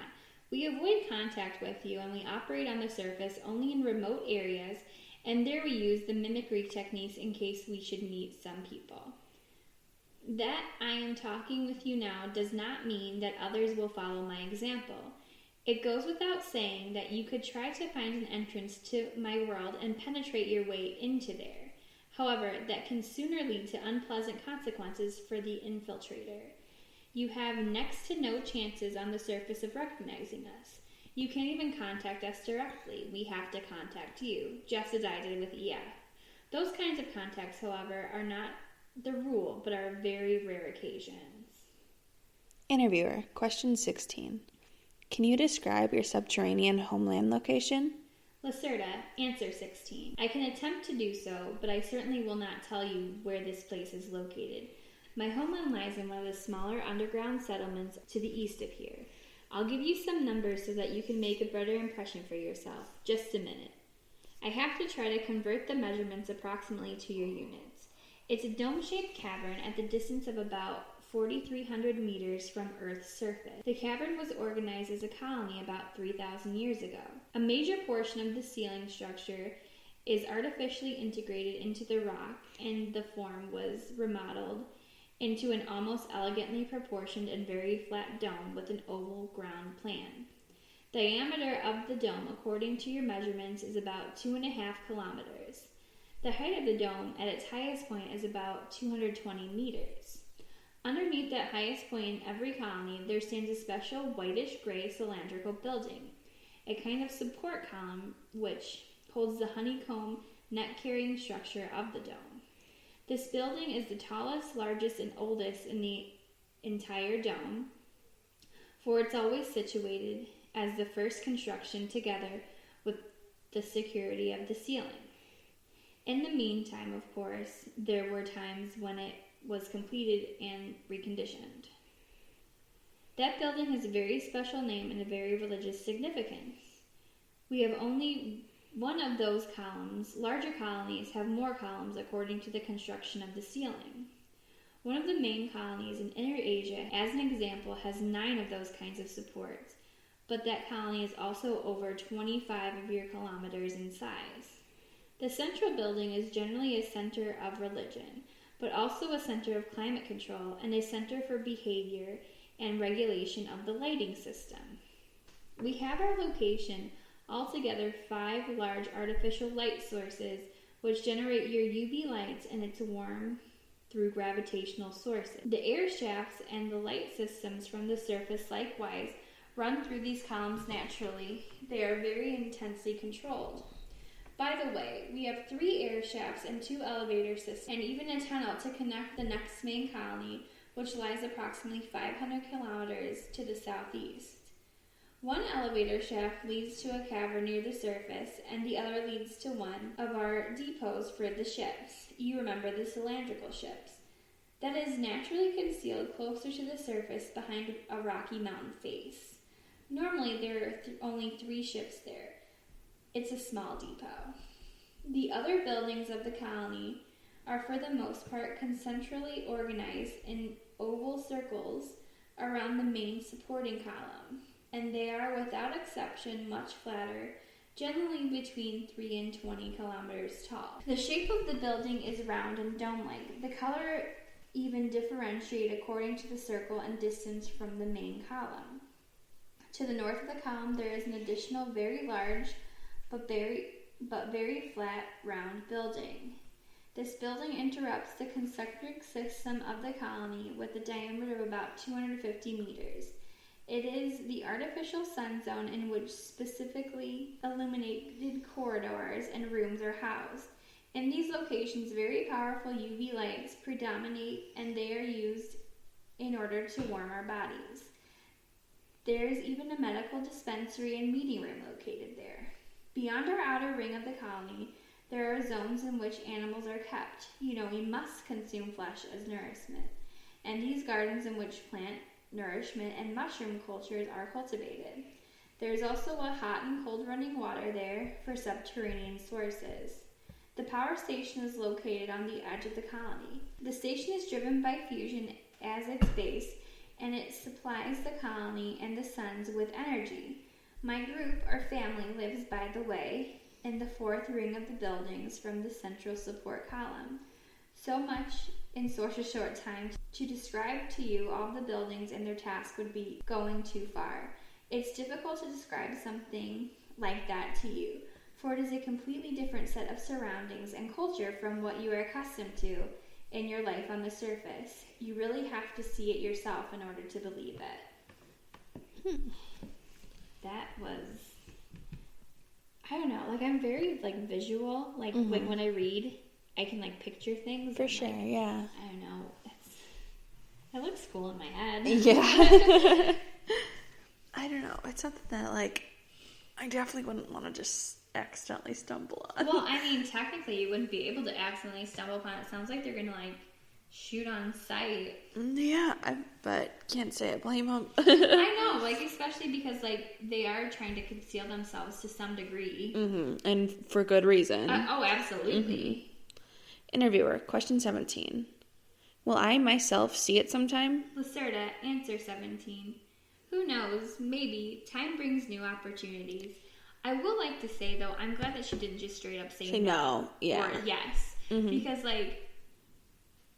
We avoid contact with you and we operate on the surface only in remote areas, and there we use the mimicry techniques in case we should meet some people. That I am talking with you now does not mean that others will follow my example. It goes without saying that you could try to find an entrance to my world and penetrate your way into there. However, that can sooner lead to unpleasant consequences for the infiltrator. You have next to no chances on the surface of recognizing us. You can't even contact us directly. We have to contact you, just as I did with EF. Those kinds of contacts, however, are not the rule, but are very rare occasions. Interviewer, question 16. Can you describe your subterranean homeland location? Lacerta, answer 16. I can attempt to do so, but I certainly will not tell you where this place is located. My homeland lies in one of the smaller underground settlements to the east of here. I'll give you some numbers so that you can make a better impression for yourself. Just a minute. I have to try to convert the measurements approximately to your units. It's a dome-shaped cavern at the distance of about 4,300 meters from Earth's surface. The cavern was organized as a colony about 3,000 years ago. A major portion of the ceiling structure is artificially integrated into the rock, and the form was remodeled into an almost elegantly proportioned and very flat dome with an oval ground plan. Diameter of the dome, according to your measurements, is about 2.5 kilometers. The height of the dome at its highest point is about 220 meters. Underneath that highest point in every colony, there stands a special whitish-gray cylindrical building, a kind of support column which holds the honeycomb net-carrying structure of the dome. This building is the tallest, largest, and oldest in the entire dome, for it's always situated as the first construction together with the security of the ceiling. In the meantime, of course, there were times when it was completed and reconditioned. That building has a very special name and a very religious significance. We have only one of those columns. Larger colonies have more columns according to the construction of the ceiling. One of the main colonies in Inner Asia, as an example, has 9 of those kinds of supports, but that colony is also over 25 of your kilometers in size. The central building is generally a center of religion, but also a center of climate control and a center for behavior and regulation of the lighting system. We have our location altogether 5 large artificial light sources which generate your UV lights, and it's warm through gravitational sources. The air shafts and the light systems from the surface likewise run through these columns naturally. They are very intensely controlled. By the way, we have 3 air shafts and 2 elevator systems, and even a tunnel to connect the next main colony, which lies approximately 500 kilometers to the southeast. One elevator shaft leads to a cavern near the surface, and the other leads to one of our depots for the ships. You remember the cylindrical ships. That is naturally concealed closer to the surface behind a rocky mountain face. Normally, there are only 3 ships there. It's a small depot. The other buildings of the colony are for the most part concentrically organized in oval circles around the main supporting column, and they are without exception much flatter, generally between 3 and 20 kilometers tall. The shape of the building is round and dome-like. The color even differentiate according to the circle and distance from the main column. To the north of the column there is an additional very large but very flat, round building. This building interrupts the concentric system of the colony with a diameter of about 250 meters. It is the artificial sun zone in which specifically illuminated corridors and rooms are housed. In these locations, very powerful UV lights predominate, and they are used in order to warm our bodies. There is even a medical dispensary and meeting room located there. Beyond our outer ring of the colony, there are zones in which animals are kept. You know, we must consume flesh as nourishment. And these gardens in which plant nourishment and mushroom cultures are cultivated. There is also a hot and cold running water there for subterranean sources. The power station is located on the edge of the colony. The station is driven by fusion as its base, and it supplies the colony and the suns with energy. My group, or family, lives, by the way, in the 4th ring of the buildings from the central support column. So much in such a short time. To describe to you all the buildings and their tasks would be going too far. It's difficult to describe something like that to you, for it is a completely different set of surroundings and culture from what you are accustomed to in your life on the surface. You really have to see it yourself in order to believe it. That was, I don't know, like I'm very like visual, like when I read, I can like picture things. For sure, like, yeah. I don't know, It looks cool in my head. Yeah. I don't know. It's something that, like, I definitely wouldn't want to just accidentally stumble on. Well, I mean, technically, you wouldn't be able to accidentally stumble upon it. It sounds like they're going to, like, shoot on sight. Yeah, but can't say I blame them. I know, like, especially because, like, they are trying to conceal themselves to some degree. Mm-hmm. And for good reason. Oh, absolutely. Interviewer, question 17. Will I myself see it sometime? Lacerta, answer 17. Who knows? Maybe. Time brings new opportunities. I will like to say, though, I'm glad that she didn't just straight up say no. Yeah. Or yes. Mm-hmm. Because, like,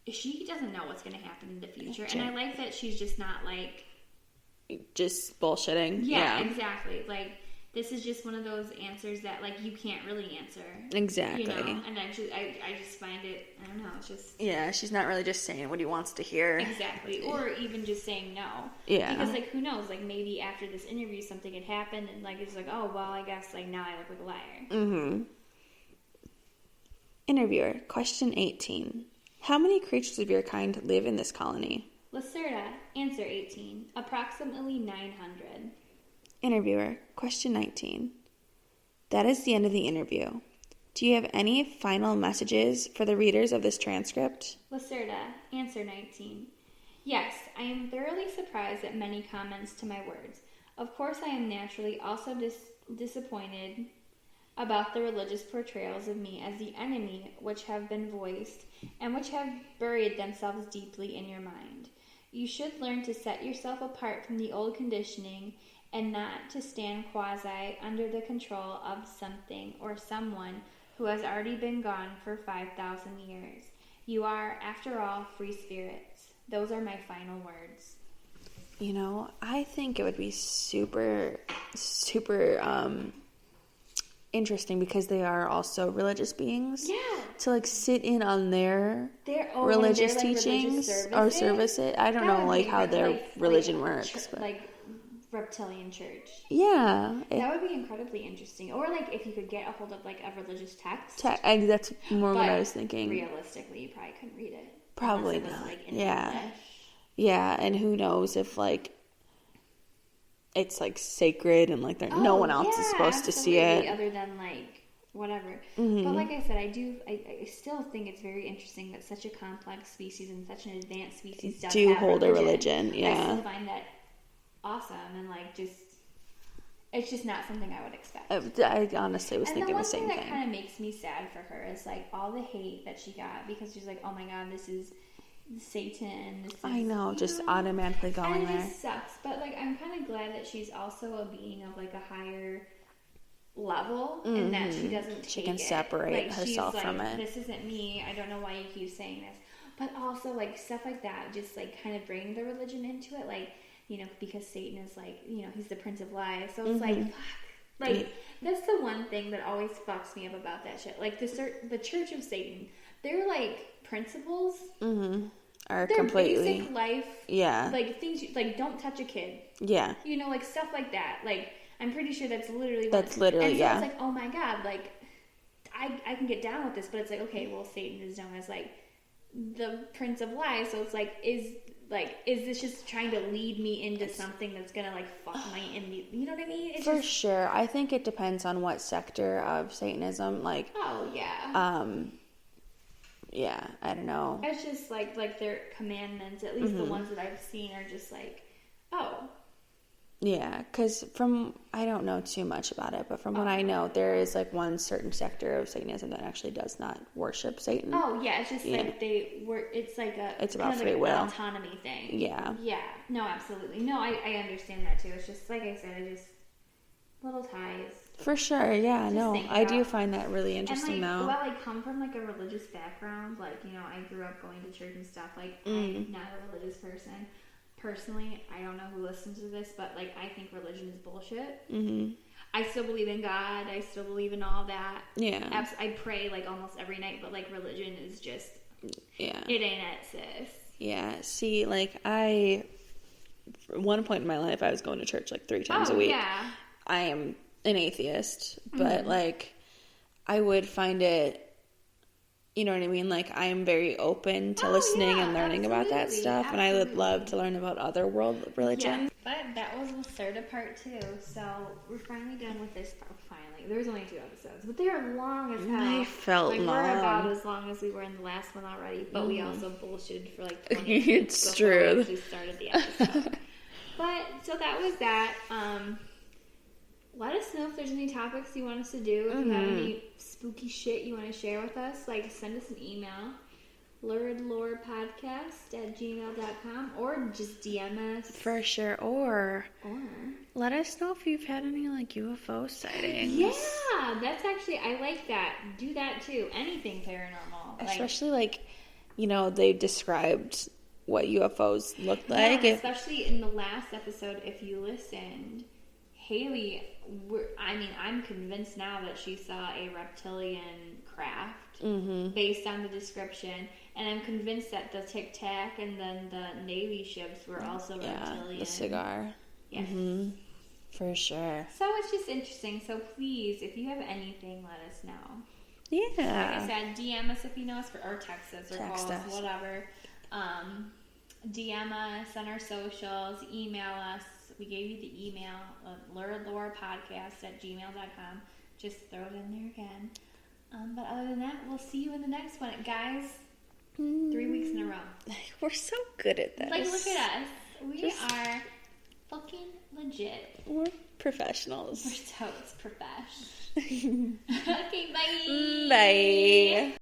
she doesn't know what's going to happen in the future. And I like that she's just not, like... just bullshitting. Yeah, exactly. Like, this is just one of those answers that, like, you can't really answer. Exactly. You know? And I just find it, I don't know, it's just... Yeah, she's not really just saying what he wants to hear. Exactly. Or even just saying no. Yeah. Because, like, who knows? Like, maybe after this interview something had happened and, like, it's like, oh, well, I guess, like, now I look like a liar. Mm-hmm. Interviewer, question 18. How many creatures of your kind live in this colony? Lacerta, answer 18. Approximately 900. Interviewer, question 19. That is the end of the interview. Do you have any final messages for the readers of this transcript? Lacerta, answer 19. Yes, I am thoroughly surprised at many comments to my words. Of course, I am naturally also disappointed about the religious portrayals of me as the enemy which have been voiced and which have buried themselves deeply in your mind. You should learn to set yourself apart from the old conditioning and not to stand quasi under the control of something or someone who has already been gone for 5,000 years. You are, after all, free spirits. Those are my final words. You know, I think it would be super interesting because they are also religious beings. Yeah. To, like, sit in on their religious teachings or service it. I don't know, like, how their religion works. But. Like, reptilian church. Yeah. That would be incredibly interesting. Or, like, if you could get a hold of, like, a religious text. That's more what I was thinking. Realistically, you probably couldn't read it. Probably not. Like, in English. Yeah, and who knows if, like, it's, like, sacred and, like, no one else is supposed to see it. Other than, like, whatever. Mm-hmm. But like I said, I still think it's very interesting that such a complex species and such an advanced species do hold a religion. Yeah. I still find that awesome and, like, it's just not something I would expect. I honestly was thinking the same thing. And the one thing that kind of makes me sad for her is, like, all the hate that she got because she's like, oh my god, this is Satan. I know, just automatically going there. And it just sucks. But, like, I'm kind of glad that she's also a being of, like, a higher level and that she doesn't take she can separate herself from it. This isn't me. I don't know why you keep saying this. But also, like, stuff like that, just, like, kind of bring the religion into it. Like, you know, because Satan is, like, you know, he's the prince of lies. So it's like, fuck. Like, that's the one thing that always fucks me up about that shit. Like, the Church of Satan, their, like, principles are completely basic life. Yeah. Like, things, like, don't touch a kid. Yeah. You know, like, stuff like that. Like, I'm pretty sure that's literally and so it's like, oh my god, like, I can get down with this, but it's like, okay, well, Satan is known as, like, the prince of lies, so it's like, is this just trying to lead me into something that's gonna, like, fuck my enemy? You know what I mean? It's for sure. I think it depends on what sector of Satanism, like. Oh yeah. Yeah, I don't know. It's just like their commandments, at least the ones that I've seen, are just like, oh. Yeah, because I don't know too much about it, but from what I know, there is, like, one certain sector of Satanism that actually does not worship Satan. Oh, yeah, it's just like it's like it's about kind of free like will. An autonomy thing. Yeah. Yeah, no, absolutely. No, I understand that too. It's just, like I said, little ties. For sure, yeah, no, I do find that really interesting, and, like, though. While I come from, like, a religious background, like, you know, I grew up going to church and stuff, like, I'm not a religious person. Personally, I don't know who listens to this, but, like, I think religion is bullshit. I still believe in God. I still believe in all that. Yeah. I pray, like, almost every night, but, like, religion is just, yeah, it ain't it, sis. Yeah, see, like, at one point in my life, I was going to church, like, 3 times a week. Yeah. I am an atheist, but, like, I would find it, you know what I mean? Like, I am very open to listening and learning about that stuff, and I would love to learn about other world religion. Yeah, but that was Lacerta part 2, so we're finally done with this. Finally, there was only 2 episodes, but they are long as hell. They felt long. We're about as long as we were in the last one already, but we also bullshitted for like 20 minutes It's before true. we actually started the episode. But so that was that. Let us know if there's any topics you want us to do. If you have any spooky shit you want to share with us, like send us an email, luridlorepodcast@gmail.com, or just DM us. For sure. Or let us know if you've had any like UFO sightings. Yeah, that's actually, I like that. Do that too. Anything paranormal. Especially like, you know, they described what UFOs looked like. Yeah, especially in the last episode, if you listened, Haley, I'm convinced now that she saw a reptilian craft based on the description, and I'm convinced that the Tic Tac and then the Navy ships were also reptilian. The cigar. Yes. For sure. So it's just interesting. So please, if you have anything, let us know. Yeah. Like I said, DM us if you know us, or text us, or call us, whatever. DM us on our socials, email us. We gave you the email, luridlorepodcast@gmail.com. Just throw it in there again. But other than that, we'll see you in the next one. Guys, 3 weeks in a row. We're so good at this. Like, look at us. We are fucking legit. We're professionals. We're totes profesh. Okay, bye. Bye.